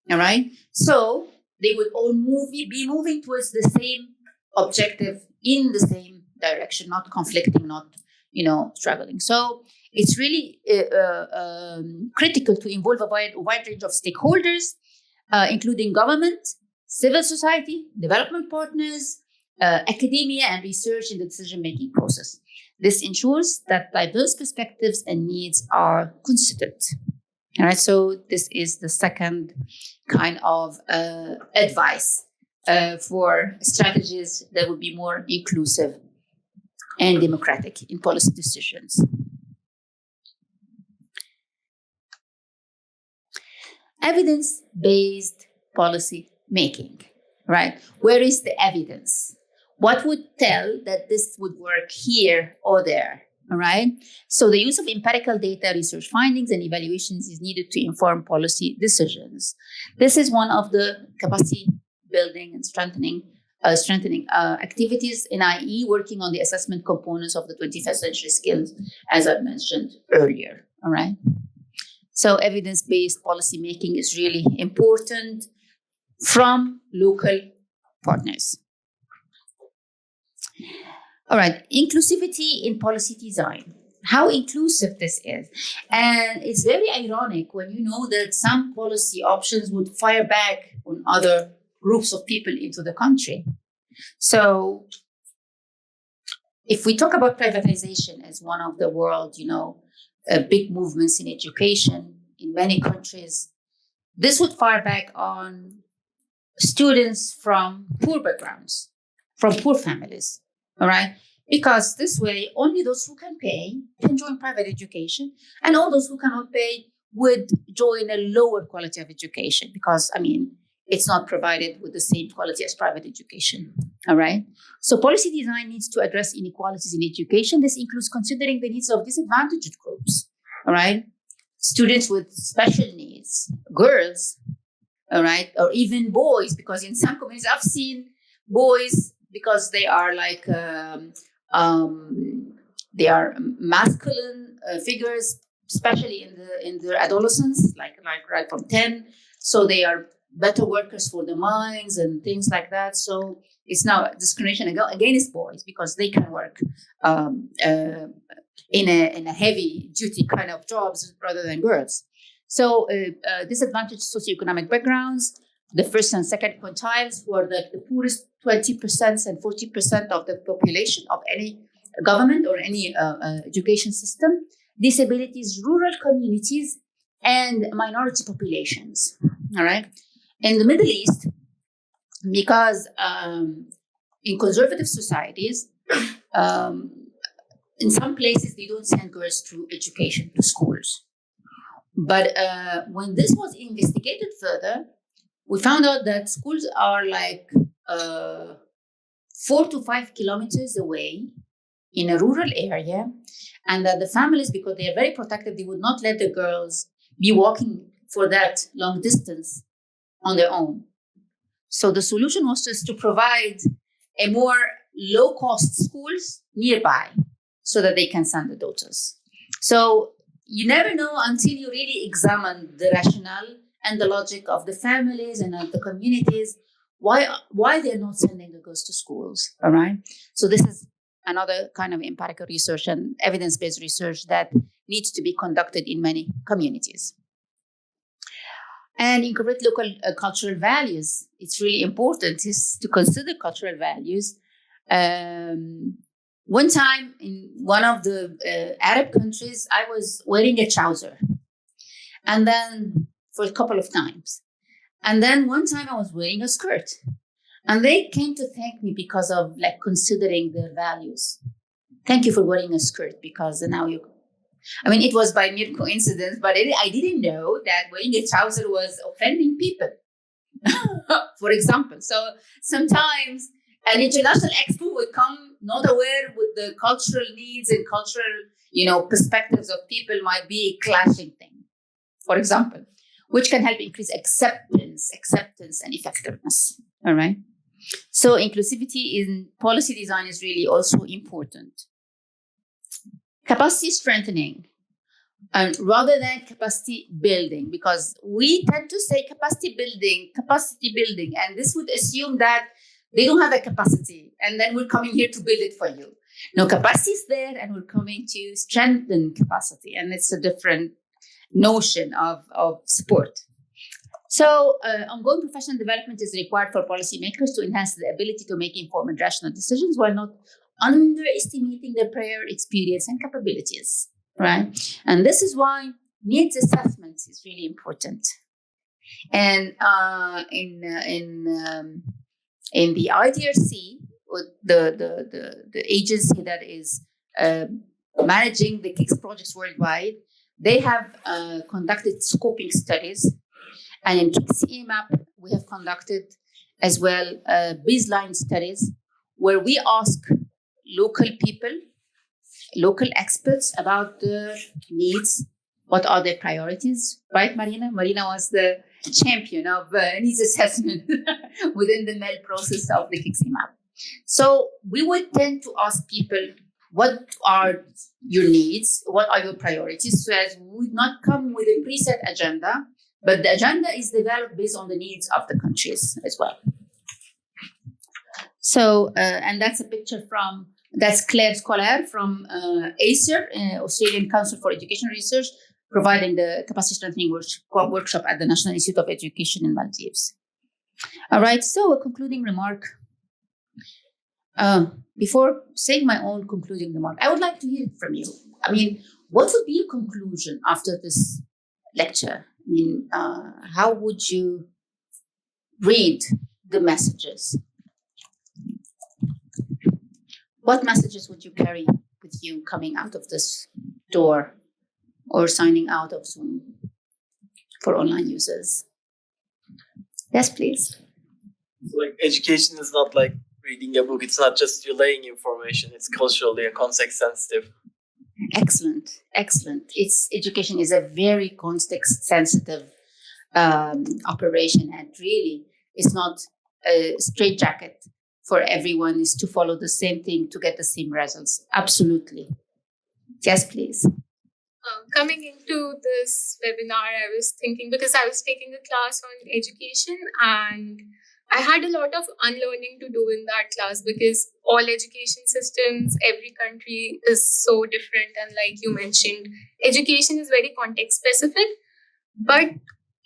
[SPEAKER 2] All right, so they would all be moving towards the same objective in the same direction, not conflicting, not struggling. So it's really critical to involve a wide range of stakeholders, including government, civil society, development partners, academia, and research in the decision-making process. This ensures that diverse perspectives and needs are considered. All right, so this is the second kind of advice for strategies that would be more inclusive and democratic in policy decisions. Evidence-based policy making, right? Where is the evidence? What would tell that this would work here or there? All right. So the use of empirical data, research findings, and evaluations is needed to inform policy decisions. This is one of the capacity building and strengthening activities in IE, working on the assessment components of the 21st century skills, as I mentioned earlier. All right. So evidence-based policy making is really important from local partners. All right, inclusivity in policy design. How inclusive this is. And it's very ironic when you know that some policy options would fire back on other groups of people into the country. So if we talk about privatization as one of the world, big movements in education in many countries, this would fire back on students from poor backgrounds, from poor families. All right, because this way, only those who can pay can join private education, and all those who cannot pay would join a lower quality of education because, it's not provided with the same quality as private education. All right. So policy design needs to address inequalities in education. This includes considering the needs of disadvantaged groups. All right. Students with special needs, girls, all right, or even boys, because in some communities I've seen boys, because they are like they are masculine figures, especially in their adolescence, like right from 10. So they are better workers for the mines and things like that. So it's now discrimination against boys because they can work in a heavy duty kind of jobs rather than girls. So disadvantaged socioeconomic backgrounds, the first and second quintiles, who are the poorest 20% and 40% of the population of any government or any education system, disabilities, rural communities, and minority populations. All right. In the Middle East, because in conservative societies, in some places they don't send girls to education, to schools. But when this was investigated further, we found out that schools are like 4 to 5 kilometers away in a rural area, and that the families, because they are very protective, they would not let the girls be walking for that long distance on their own. So the solution was just to provide a more low-cost schools nearby so that they can send the daughters. So you never know until you really examine the rationale and the logic of the families and of the communities, why they're not sending the girls to schools, all right? So this is another kind of empirical research and evidence-based research that needs to be conducted in many communities. And incorporate local cultural values. It's really important to consider cultural values. One time in one of the Arab countries, I was wearing a trouser. And then for a couple of times. And then one time I was wearing a skirt. And they came to thank me because of considering their values. Thank you for wearing a skirt because now it was by mere coincidence, but I didn't know that wearing a trouser was offending people, for example. So sometimes an international expert would come not aware with the cultural needs and cultural, perspectives of people might be a clashing thing, for example, which can help increase acceptance and effectiveness, all right? So inclusivity in policy design is really also important. Capacity strengthening. And rather than capacity building, because we tend to say capacity building, and this would assume that they don't have a capacity, and then we're coming here to build it for you. No, capacity is there, and we're coming to strengthen capacity, and it's a different notion of support. So, ongoing professional development is required for policymakers to enhance the ability to make informed and rational decisions while not underestimating their prior experience and capabilities, right? And this is why needs assessment is really important. And in the IDRC, the agency that is managing the KICS projects worldwide, they have conducted scoping studies. And in KICS EMAP, we have conducted as well baseline studies where we ask local people, local experts about the needs, what are their priorities, right, Marina? Marina was the champion of needs assessment within the MEL process of the KICS EMAP. So we would tend to ask people, what are your needs? What are your priorities? So as we would not come with a preset agenda, but the agenda is developed based on the needs of the countries as well. So, and that's a picture that's Claire Scholar from ACER, Australian Council for Education Research, providing the capacity strengthening workshop at the National Institute of Education in Maldives. All right, so a concluding remark. Before saying my own concluding remark, I would like to hear it from you. I mean, what would be your conclusion after this lecture? I mean, how would you read the messages? What messages would you carry with you coming out of this door or signing out of Zoom for online users? Yes, please.
[SPEAKER 6] So, like, education is not like reading a book. It's not just relaying information. It's culturally and context sensitive.
[SPEAKER 2] Excellent. Education is a very context sensitive operation, and really it's not a straitjacket for everyone is to follow the same thing to get the same results. Absolutely. Yes, please.
[SPEAKER 9] Coming into this webinar, I was thinking, because I was taking a class on education, and I had a lot of unlearning to do in that class, because all education systems, every country is so different. And like you mentioned, education is very context specific. But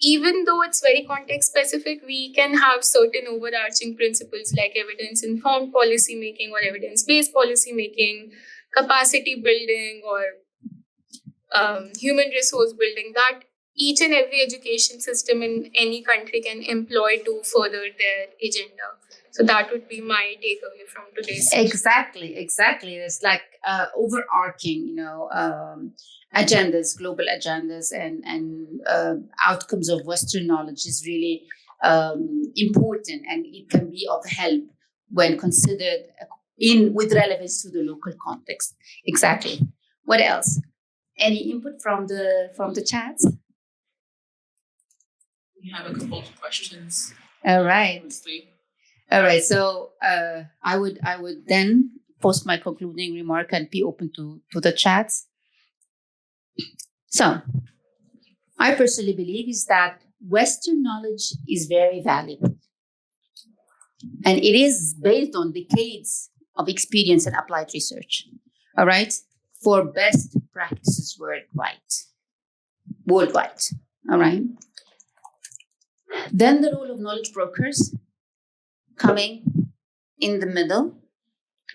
[SPEAKER 9] even though it's very context specific, we can have certain overarching principles like evidence-informed policy making or evidence-based policy making, capacity building, or human resource building that each and every education system in any country can employ to further their agenda. So that would be my takeaway from today's session.
[SPEAKER 2] Exactly. It's like overarching, agendas, global agendas, and outcomes of Western knowledge is really important, and it can be of help when considered with relevance to the local context. Exactly. What else? Any input from the chats?
[SPEAKER 5] We have a couple of questions.
[SPEAKER 2] All right.
[SPEAKER 5] Honestly.
[SPEAKER 2] All right. So I would then post my concluding remark and be open to the chats. So I personally believe is that Western knowledge is very valuable, and it is based on decades of experience and applied research. All right, for best practices worldwide. All right. Then the role of knowledge brokers coming in the middle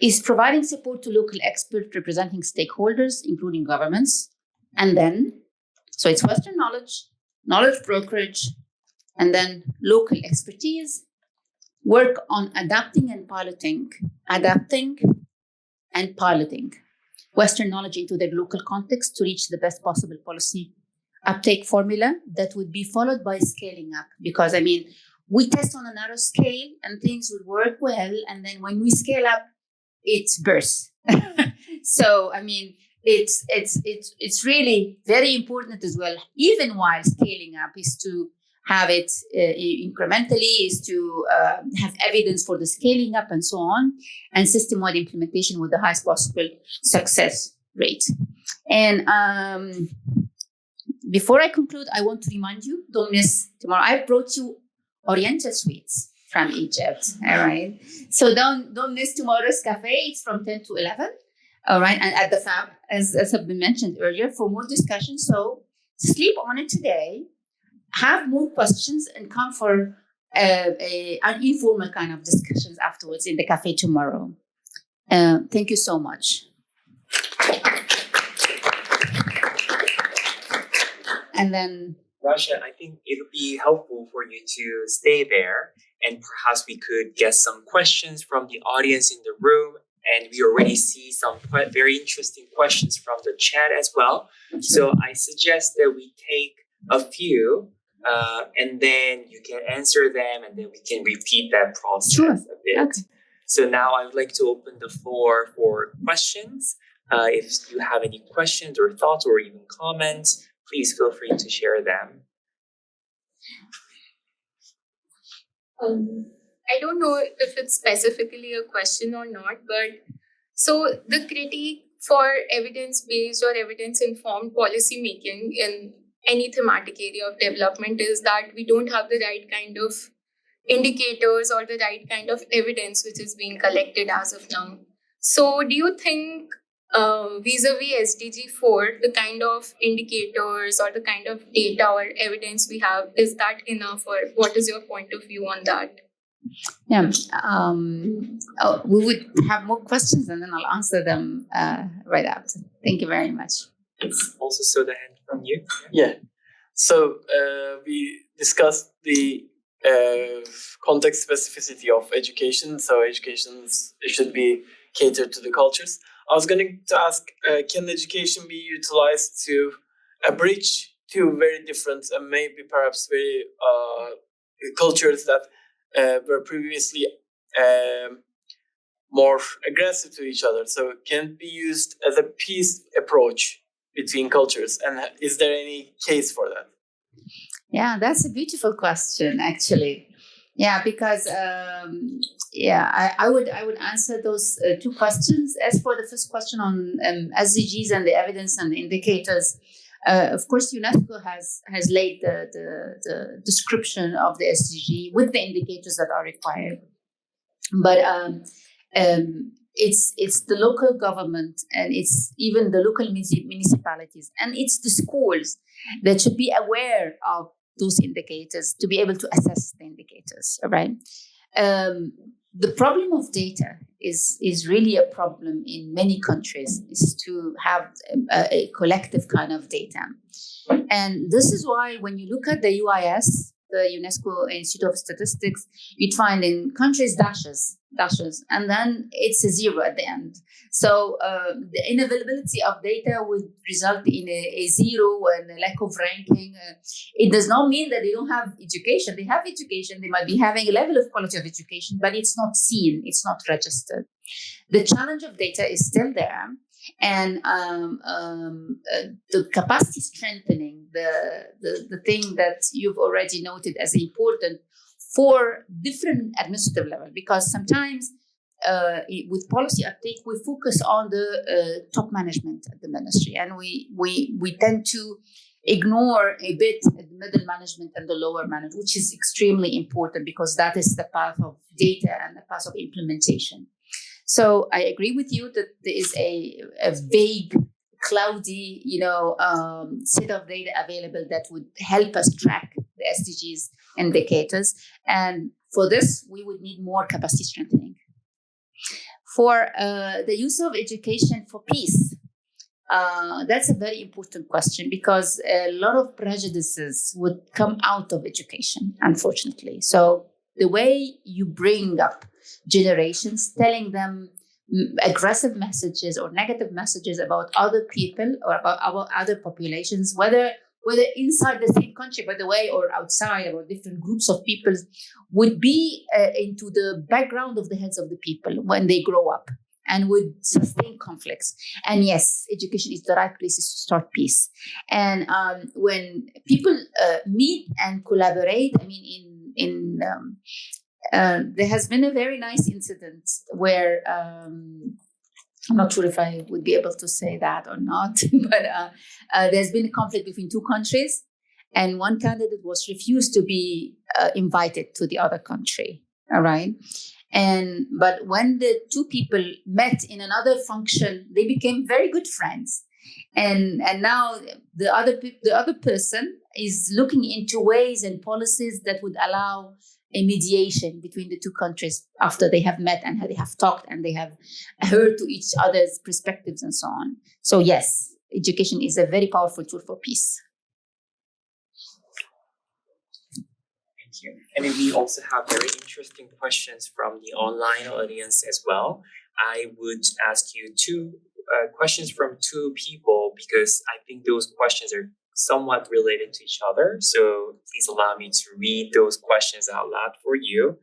[SPEAKER 2] is providing support to local experts representing stakeholders, including governments. And then, so it's Western knowledge brokerage, and then local expertise, work on adapting and piloting Western knowledge into their local context to reach the best possible policy uptake formula that would be followed by scaling up. Because, I mean, we test on a narrow scale and things would work well, and then when we scale up, it's bursts. So, I mean, it's really very important as well, even while scaling up, is to have it incrementally, is to have evidence for the scaling up and so on, and system-wide implementation with the highest possible success rate. And before I conclude, I want to remind you, don't miss tomorrow. I brought you Oriental sweets from Egypt. All right. So don't miss tomorrow's cafe. It's from 10 to 11. All right. And at the FAB, as have been mentioned earlier, for more discussion. So sleep on it today, have more questions, and come for an informal kind of discussions afterwards in the cafe tomorrow. Thank you so much. And then
[SPEAKER 1] Rasha, I think it'll be helpful for you to stay there, and perhaps we could get some questions from the audience in the room. And we already see some very interesting questions from the chat as well. So I suggest that we take a few, and then you can answer them, and then we can repeat that process a bit.
[SPEAKER 2] Okay.
[SPEAKER 1] So now I would like to open the floor for questions. If you have any questions or thoughts or even comments, please feel free to share them.
[SPEAKER 9] I don't know if it's specifically a question or not, but so the critique for evidence-based or evidence-informed policy making in any thematic area of development is that we don't have the right kind of indicators or the right kind of evidence which is being collected as of now. So do you think vis-a-vis SDG 4, the kind of indicators or the kind of data or evidence we have, is that enough, or what is your point of view on that?
[SPEAKER 2] Yeah, we would have more questions, and then I'll answer them right after. Thank you very much.
[SPEAKER 1] Also, so the hand from you.
[SPEAKER 6] Yeah. So we discussed the context specificity of education. So it should be catered to the cultures. I was going to ask, can education be utilized to bridge two very different and maybe perhaps very cultures that were previously more aggressive to each other? So can it be used as a peace approach between cultures? And is there any case for that?
[SPEAKER 2] Yeah, that's a beautiful question, actually. Yeah, because I would answer those two questions. As for the first question on SDGs and the evidence and the indicators, of course, UNESCO has laid the description of the SDG with the indicators that are required. But it's the local government, and it's even the local municipalities, and it's the schools that should be aware of those indicators to be able to assess the indicators. All right. The problem of data is really a problem in many countries, is to have a collective kind of data. And this is why when you look at the UIS, the UNESCO Institute of Statistics, you'd find in countries dashes, and then it's a zero at the end. So the unavailability of data would result in a zero and a lack of ranking. It does not mean that they don't have education. They have education. They might be having a level of quality of education, but it's not seen. It's not registered. The challenge of data is still there. And the capacity strengthening, the thing that you've already noted as important for different administrative level, because sometimes with policy uptake, we focus on the top management at the ministry, and we tend to ignore a bit the middle management and the lower management, which is extremely important because that is the path of data and the path of implementation. So I agree with you that there is a vague, cloudy, set of data available that would help us track the SDGs indicators. And for this, we would need more capacity strengthening. For the use of education for peace, that's a very important question because a lot of prejudices would come out of education, unfortunately. So the way you bring up generations, telling them aggressive messages or negative messages about other people or about other populations, whether inside the same country, by the way, or outside, about different groups of people, would be into the background of the heads of the people when they grow up and would sustain conflicts. And yes, education is the right places to start peace. And when people meet and collaborate, there has been a very nice incident where I'm not sure if I would be able to say that or not, but there's been a conflict between two countries, and one candidate was refused to be invited to the other country. All right. But when the two people met in another function, they became very good friends. And now the other person is looking into ways and policies that would allow a mediation between the two countries after they have met and they have talked and they have heard to each other's perspectives and so on. So yes, education is a very powerful tool for peace.
[SPEAKER 1] Thank you. And then we also have very interesting questions from the online audience as well. I would ask you two questions from two people because I think those questions are somewhat related to each other. So please allow me to read those questions out loud for you.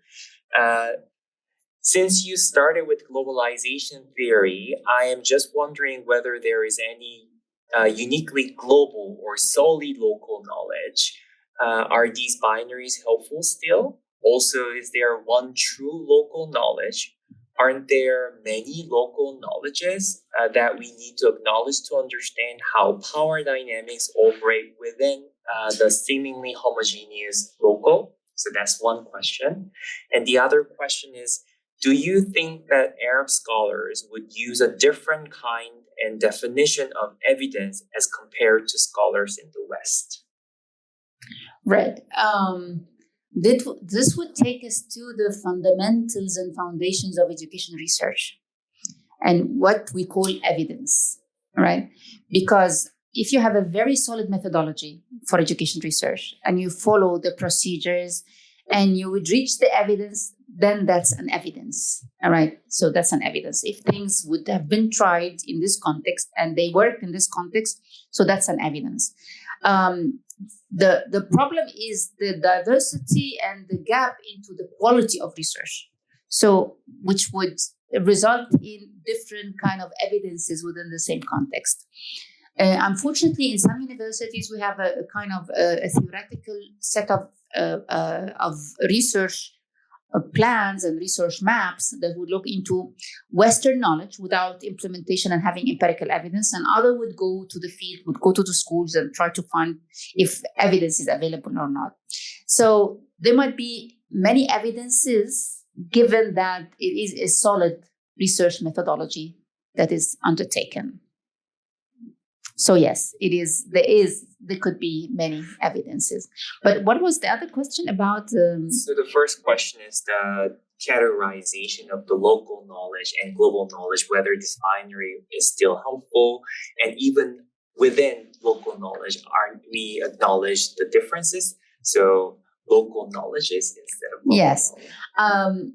[SPEAKER 1] Since you started with globalization theory, I am just wondering whether there is any uniquely global or solely local knowledge. Are these binaries helpful still? Also, is there one true local knowledge? Aren't there many local knowledges that we need to acknowledge to understand how power dynamics operate within the seemingly homogeneous local? So that's one question. And the other question is, do you think that Arab scholars would use a different kind and definition of evidence as compared to scholars in the West?
[SPEAKER 2] Right. This would take us to the fundamentals and foundations of education research and what we call evidence, right? Because if you have a very solid methodology for education research and you follow the procedures and you would reach the evidence, then that's an evidence, all right? So that's an evidence. If things would have been tried in this context and they work in this context, so that's an evidence. The problem is the diversity and the gap into the quality of research. So which would result in different kind of evidences within the same context. Unfortunately, in some universities, we have a kind of a theoretical set of research plans and research maps that would look into Western knowledge without implementation and having empirical evidence, and other would go to the field, would go to the schools and try to find if evidence is available or not. So there might be many evidences given that it is a solid research methodology that is undertaken. So yes, there could be many evidences. But what was the other question about?
[SPEAKER 1] So the first question is the categorization of the local knowledge and global knowledge, whether this binary is still helpful, and even within local knowledge, aren't we acknowledge the differences? So local knowledges instead of global knowledge.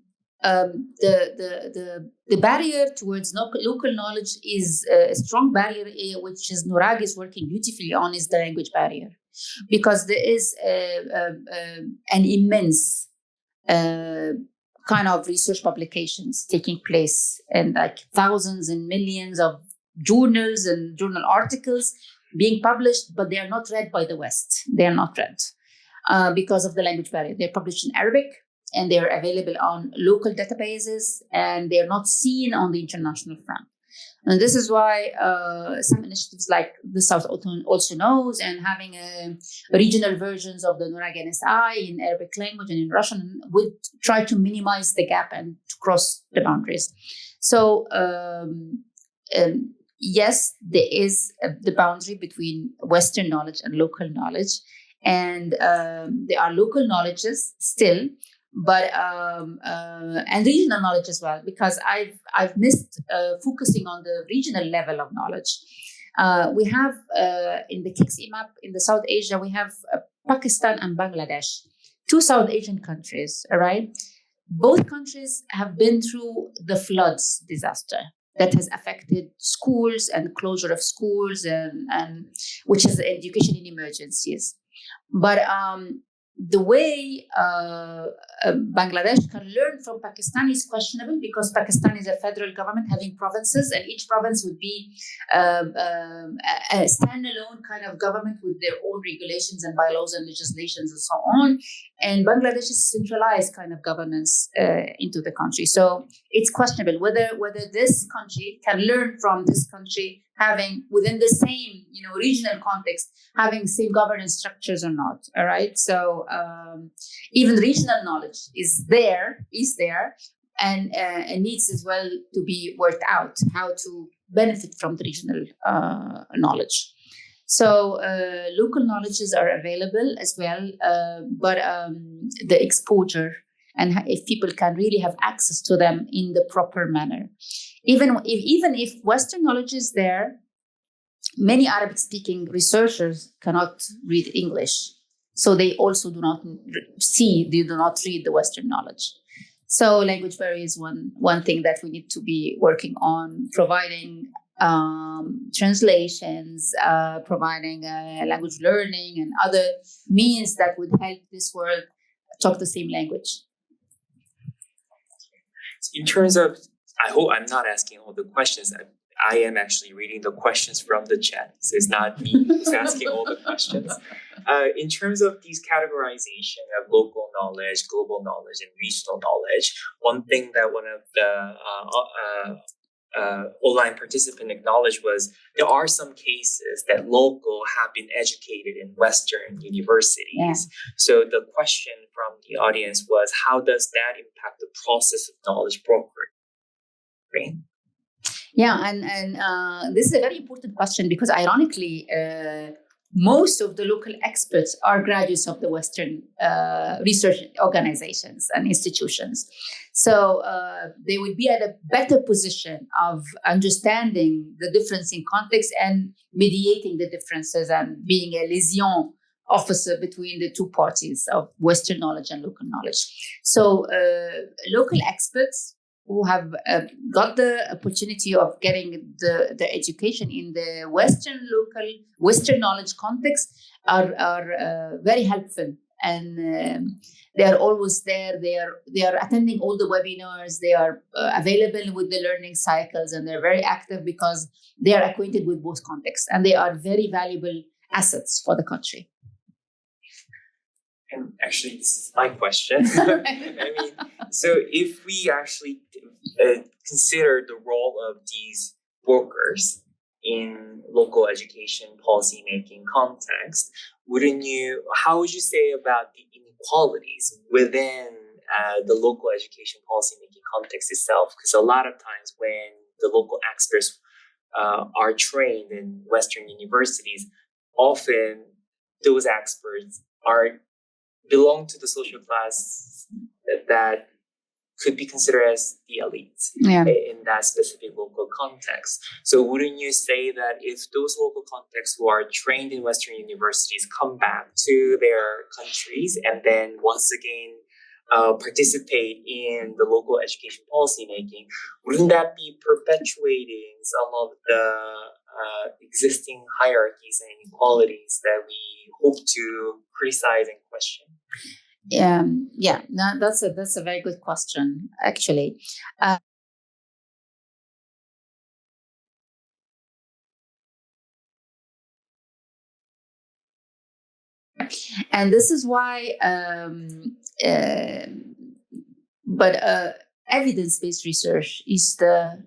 [SPEAKER 2] The barrier towards local knowledge is a strong barrier, which is NORRAG is working beautifully on, is the language barrier, because there is an immense kind of research publications taking place, and like thousands and millions of journals and journal articles being published, but they are not read by the West. They are not read because of the language barrier. They're published in Arabic, and they are available on local databases, and they are not seen on the international front. And this is why some initiatives like the South also knows, and having regional versions of the NORRAG NSI in Arabic language and in Russian would try to minimize the gap and to cross the boundaries. So yes, there is the boundary between Western knowledge and local knowledge, and there are local knowledges still, but and regional knowledge as well, because I've missed focusing on the regional level of knowledge. We have in the KICS EMAP in the South Asia, we have Pakistan and Bangladesh, two South Asian countries, all right? Both countries have been through the floods disaster that has affected schools and closure of schools, and which is education in emergencies. But the way Bangladesh can learn from Pakistan is questionable, because Pakistan is a federal government having provinces, and each province would be a standalone kind of government with their own regulations and bylaws and legislations and so on. And Bangladesh is centralized kind of governance into the country. So it's questionable whether this country can learn from this country having within the same regional context having same governance structures or not. All right. So even regional knowledge is there, and needs as well to be worked out how to benefit from the regional knowledge. So local knowledges are available as well, but the exposure and if people can really have access to them in the proper manner. Even if Western knowledge is there, many Arabic-speaking researchers cannot read English, so they also do not read the Western knowledge. So language barrier is one thing that we need to be working on, providing translations, providing language learning and other means that would help this world talk the same language.
[SPEAKER 1] In terms of, I hope I'm not asking all the questions. I am actually reading the questions from the chat. So it's not me who's asking all the questions. In terms of these categorization of local knowledge, global knowledge, and regional knowledge, one thing that one of the online participant acknowledged was there are some cases that local have been educated in Western universities.
[SPEAKER 2] Yeah.
[SPEAKER 1] So the question from the audience was, how does that impact the process of knowledge brokering? Right?
[SPEAKER 2] Yeah, and this is a very important question, because ironically, most of the local experts are graduates of the Western research organizations and institutions. So they would be at a better position of understanding the difference in context and mediating the differences and being a liaison officer between the two parties of Western knowledge and local knowledge. So local experts who have got the opportunity of getting the education in the Western knowledge context are very helpful, and they are always there. They are attending all the webinars. They are available with the learning cycles, and they're very active because they are acquainted with both contexts, and they are very valuable assets for the country.
[SPEAKER 1] And actually, this is my question. I mean, so if we actually consider the role of these workers in local education policy making context, how would you say about the inequalities within the local education policy making context itself? Because a lot of times when the local experts are trained in Western universities, often those experts belong to the social class that could be considered as the elite in that specific local context. So wouldn't you say that if those local contexts who are trained in Western universities come back to their countries and then once again participate in the local education policy making, wouldn't that be perpetuating some of the existing hierarchies and inequalities that we hope to criticize and question?
[SPEAKER 2] No, that's a very good question, actually. And this is why, evidence-based research is the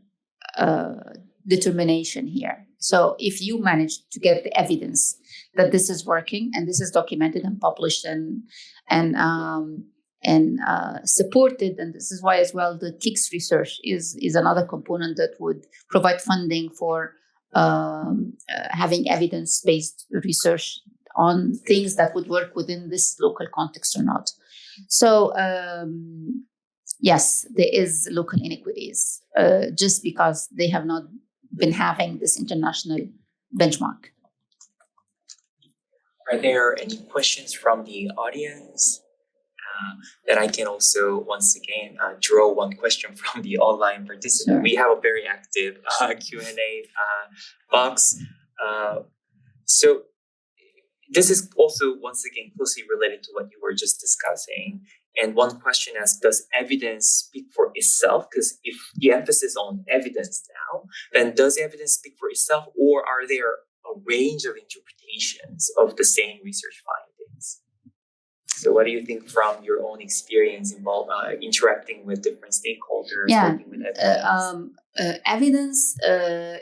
[SPEAKER 2] determination here. So if you manage to get the evidence that this is working and this is documented and published and supported, and this is why as well the KICS research is another component that would provide funding for having evidence-based research on things that would work within this local context or not. So yes, there is local inequities just because they have not been having this international benchmark.
[SPEAKER 1] Are there any questions from the audience? That I can also, once again, draw one question from the online participant. Sure. We have a very active Q&A box. So This is also, once again, closely related to what you were just discussing. And one question asks, does evidence speak for itself? Because if the emphasis on evidence now, then does evidence speak for itself, or are there a range of interpretations of the same research findings? So what do you think from your own experience involved interacting with different stakeholders, working with evidence?
[SPEAKER 2] Evidence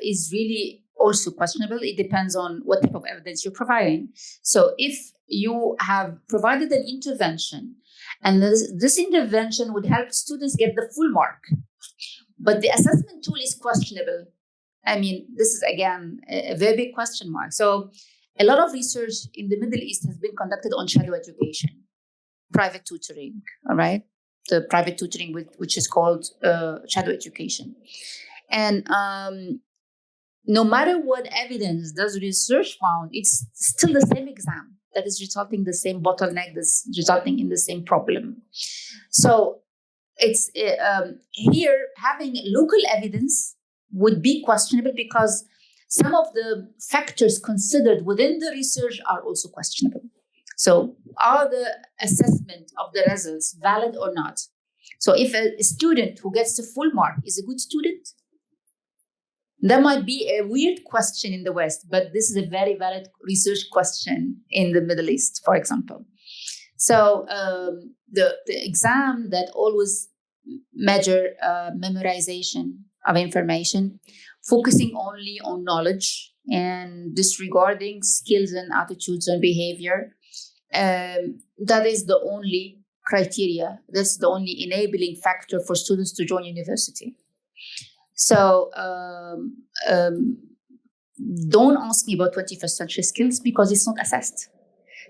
[SPEAKER 2] is really also questionable. It depends on what type of evidence you're providing. So if you have provided an intervention, and this intervention would help students get the full mark, but the assessment tool is questionable, I mean, this is again a very big question mark. So a lot of research in the Middle East has been conducted on shadow education, private tutoring, all right? The private tutoring, which is called shadow education. And no matter what evidence does research found, it's still the same exam that is resulting in the same bottleneck, that's resulting in the same problem. So it's here having local evidence would be questionable because some of the factors considered within the research are also questionable. So are the assessment of the results valid or not? So if a student who gets the full mark is a good student, that might be a weird question in the West, but this is a very valid research question in the Middle East, for example. So the exam that always measure memorization of information, focusing only on knowledge and disregarding skills and attitudes and behavior, that is the only criteria. That's the only enabling factor for students to join university. So don't ask me about 21st century skills because it's not assessed.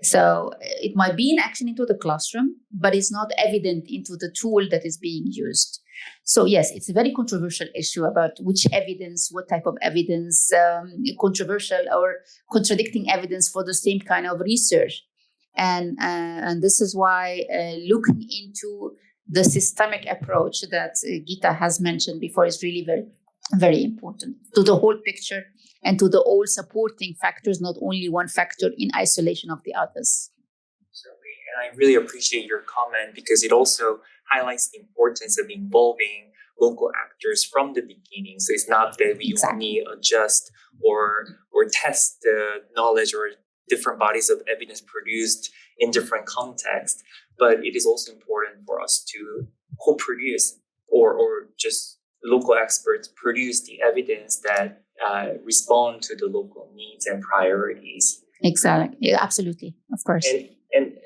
[SPEAKER 2] So it might be in action into the classroom, but it's not evident into the tool that is being used. So yes, it's a very controversial issue about which evidence, what type of evidence, controversial or contradicting evidence for the same kind of research. And this is why looking into the systemic approach that Gita has mentioned before is really very, very important to the whole picture and to the all supporting factors, not only one factor in isolation of the others.
[SPEAKER 1] Absolutely. And I really appreciate your comment because it also highlights the importance of involving local actors from the beginning. So it's not that we only adjust or test the knowledge or different bodies of evidence produced in different contexts, but it is also important for us to co-produce or just local experts produce the evidence that respond to the local needs and priorities.
[SPEAKER 2] Exactly. Yeah, absolutely. Of course.
[SPEAKER 1] And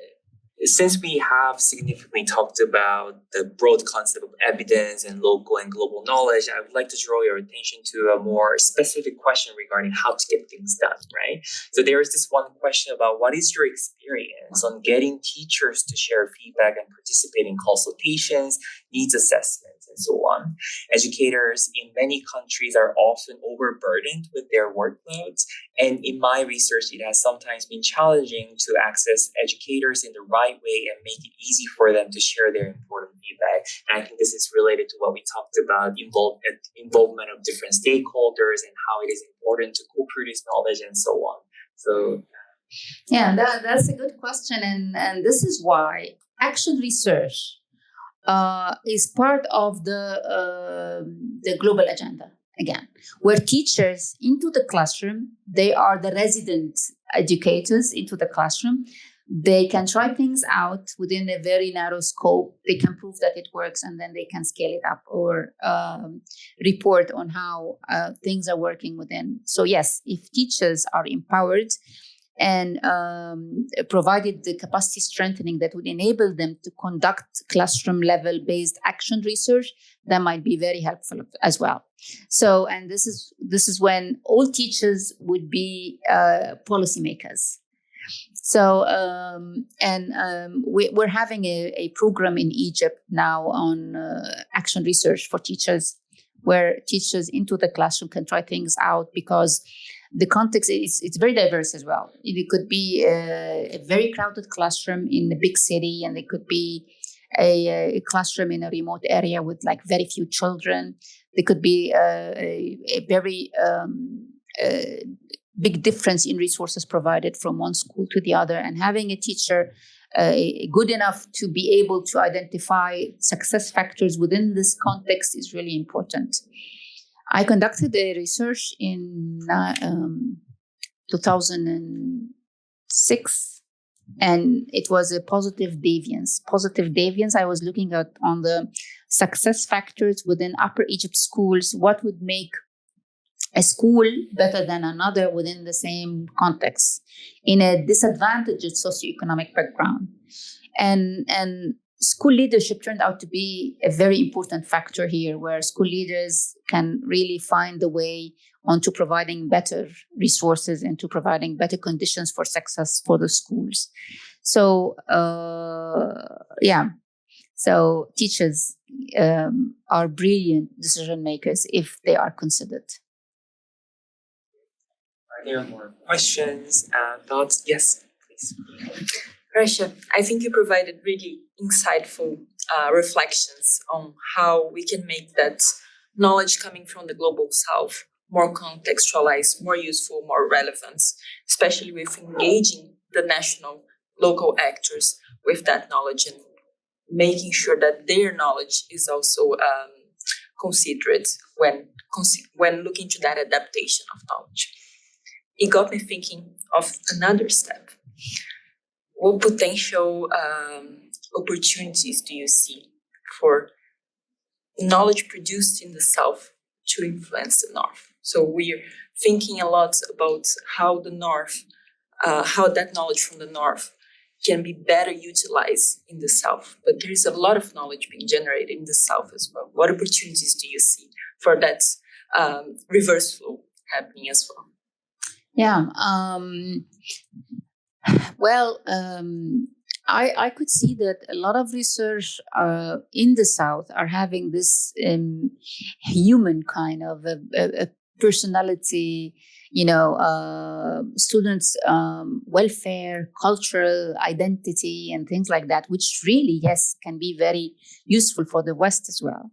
[SPEAKER 1] since we have significantly talked about the broad concept of evidence and local and global knowledge, I would like to draw your attention to a more specific question regarding how to get things done, right? So there is this one question about what is your experience on getting teachers to share feedback and participate in consultations, needs assessments, and so on. Educators in many countries are often overburdened with their workloads. And in my research, it has sometimes been challenging to access educators in the right way and make it easy for them to share their important feedback. And I think this is related to what we talked about, involvement of different stakeholders and how it is important to co-produce knowledge and so on. So
[SPEAKER 2] yeah, that's a good question. And this is why action research is part of the global agenda. Again, where teachers into the classroom, they are the resident educators into the classroom. They can try things out within a very narrow scope. They can prove that it works, and then they can scale it up or report on how things are working within. So yes, if teachers are empowered and provided the capacity strengthening that would enable them to conduct classroom level based action research, that might be very helpful as well. So, and this is when all teachers would be policymakers. So, we're having a program in Egypt now on action research for teachers, where teachers into the classroom can try things out because the context it's very diverse as well. It could be a very crowded classroom in a big city, and it could be a classroom in a remote area with like very few children. There could be a very big difference in resources provided from one school to the other, and having a teacher good enough to be able to identify success factors within this context is really important. I conducted a research in 2006, and it was a positive deviance. Positive deviance, I was looking at on the success factors within Upper Egypt schools, what would make a school better than another within the same context in a disadvantaged socioeconomic background. And school leadership turned out to be a very important factor here, where school leaders can really find the way onto providing better resources and to providing better conditions for success for the schools. So, so teachers are brilliant decision makers if they are considered.
[SPEAKER 1] Are there more questions, thoughts? Yes, please.
[SPEAKER 10] Rasha, I think you provided really insightful reflections on how we can make that knowledge coming from the global south more contextualized, more useful, more relevant, especially with engaging the national, local actors with that knowledge and making sure that their knowledge is also considered when looking to that adaptation of knowledge. It got me thinking of another step. What potential opportunities do you see for knowledge produced in the South to influence the North? So we're thinking a lot about how the North, how that knowledge from the North can be better utilized in the South. But there is a lot of knowledge being generated in the South as well. What opportunities do you see for that reverse flow happening as well?
[SPEAKER 2] Yeah. I could see that a lot of research in the South are having this human kind of a personality, students' welfare, cultural identity, and things like that, which really, yes, can be very useful for the West as well.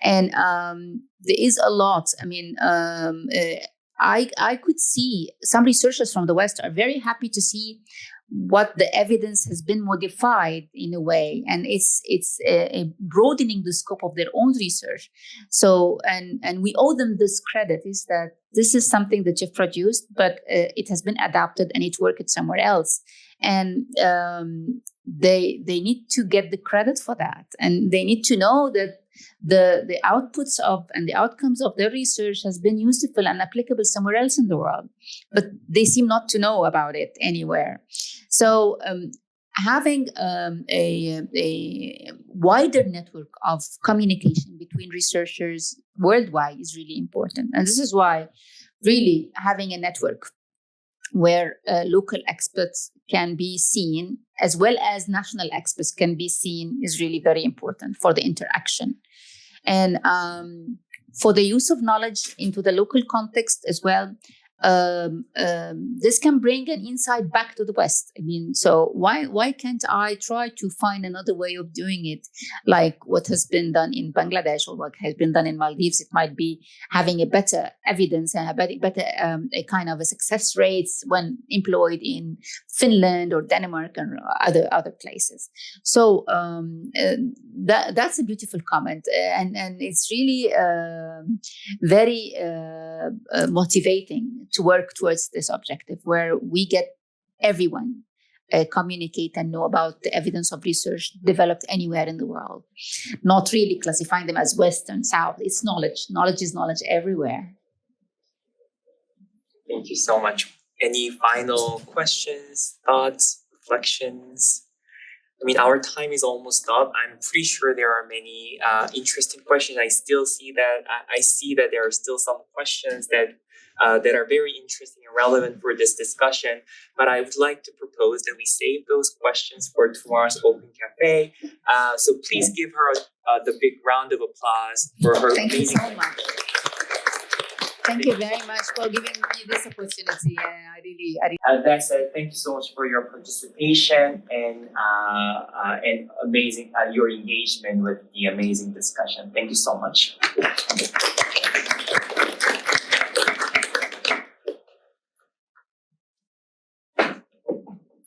[SPEAKER 2] And there is a lot. I mean, I could see some researchers from the West are very happy to see what the evidence has been modified in a way, and it's a broadening the scope of their own research. So, and we owe them this credit, is that this is something that you've produced, but it has been adapted and it worked somewhere else. And they need to get the credit for that, and they need to know that the outputs of and the outcomes of their research has been useful and applicable somewhere else in the world, but they seem not to know about it anywhere. So having a wider network of communication between researchers worldwide is really important. And this is why really having a network where local experts can be seen as well as national experts can be seen is really very important for the interaction. And for the use of knowledge into the local context as well, this can bring an insight back to the West. I mean, so why can't I try to find another way of doing it, like what has been done in Bangladesh or what has been done in Maldives? It might be having a better evidence and a better a kind of a success rates when employed in Finland or Denmark and other places. So that's a beautiful comment, and it's really very motivating to work towards this objective, where we get everyone communicate and know about the evidence of research developed anywhere in the world, not really classifying them as West and South. It's knowledge. Knowledge is knowledge everywhere.
[SPEAKER 1] Thank you so much. Any final questions, thoughts, reflections? I mean, our time is almost up. I'm pretty sure there are many interesting questions. I see that there are still some questions that are very interesting and relevant for this discussion. But I would like to propose that we save those questions for tomorrow's Open Cafe. So please give her the big round of applause for her
[SPEAKER 2] Thank
[SPEAKER 1] amazing.
[SPEAKER 2] you so much. Thank you very much for giving me this opportunity. I really.
[SPEAKER 1] That said, thank you so much for your participation and amazing your engagement with the amazing discussion. Thank you so much.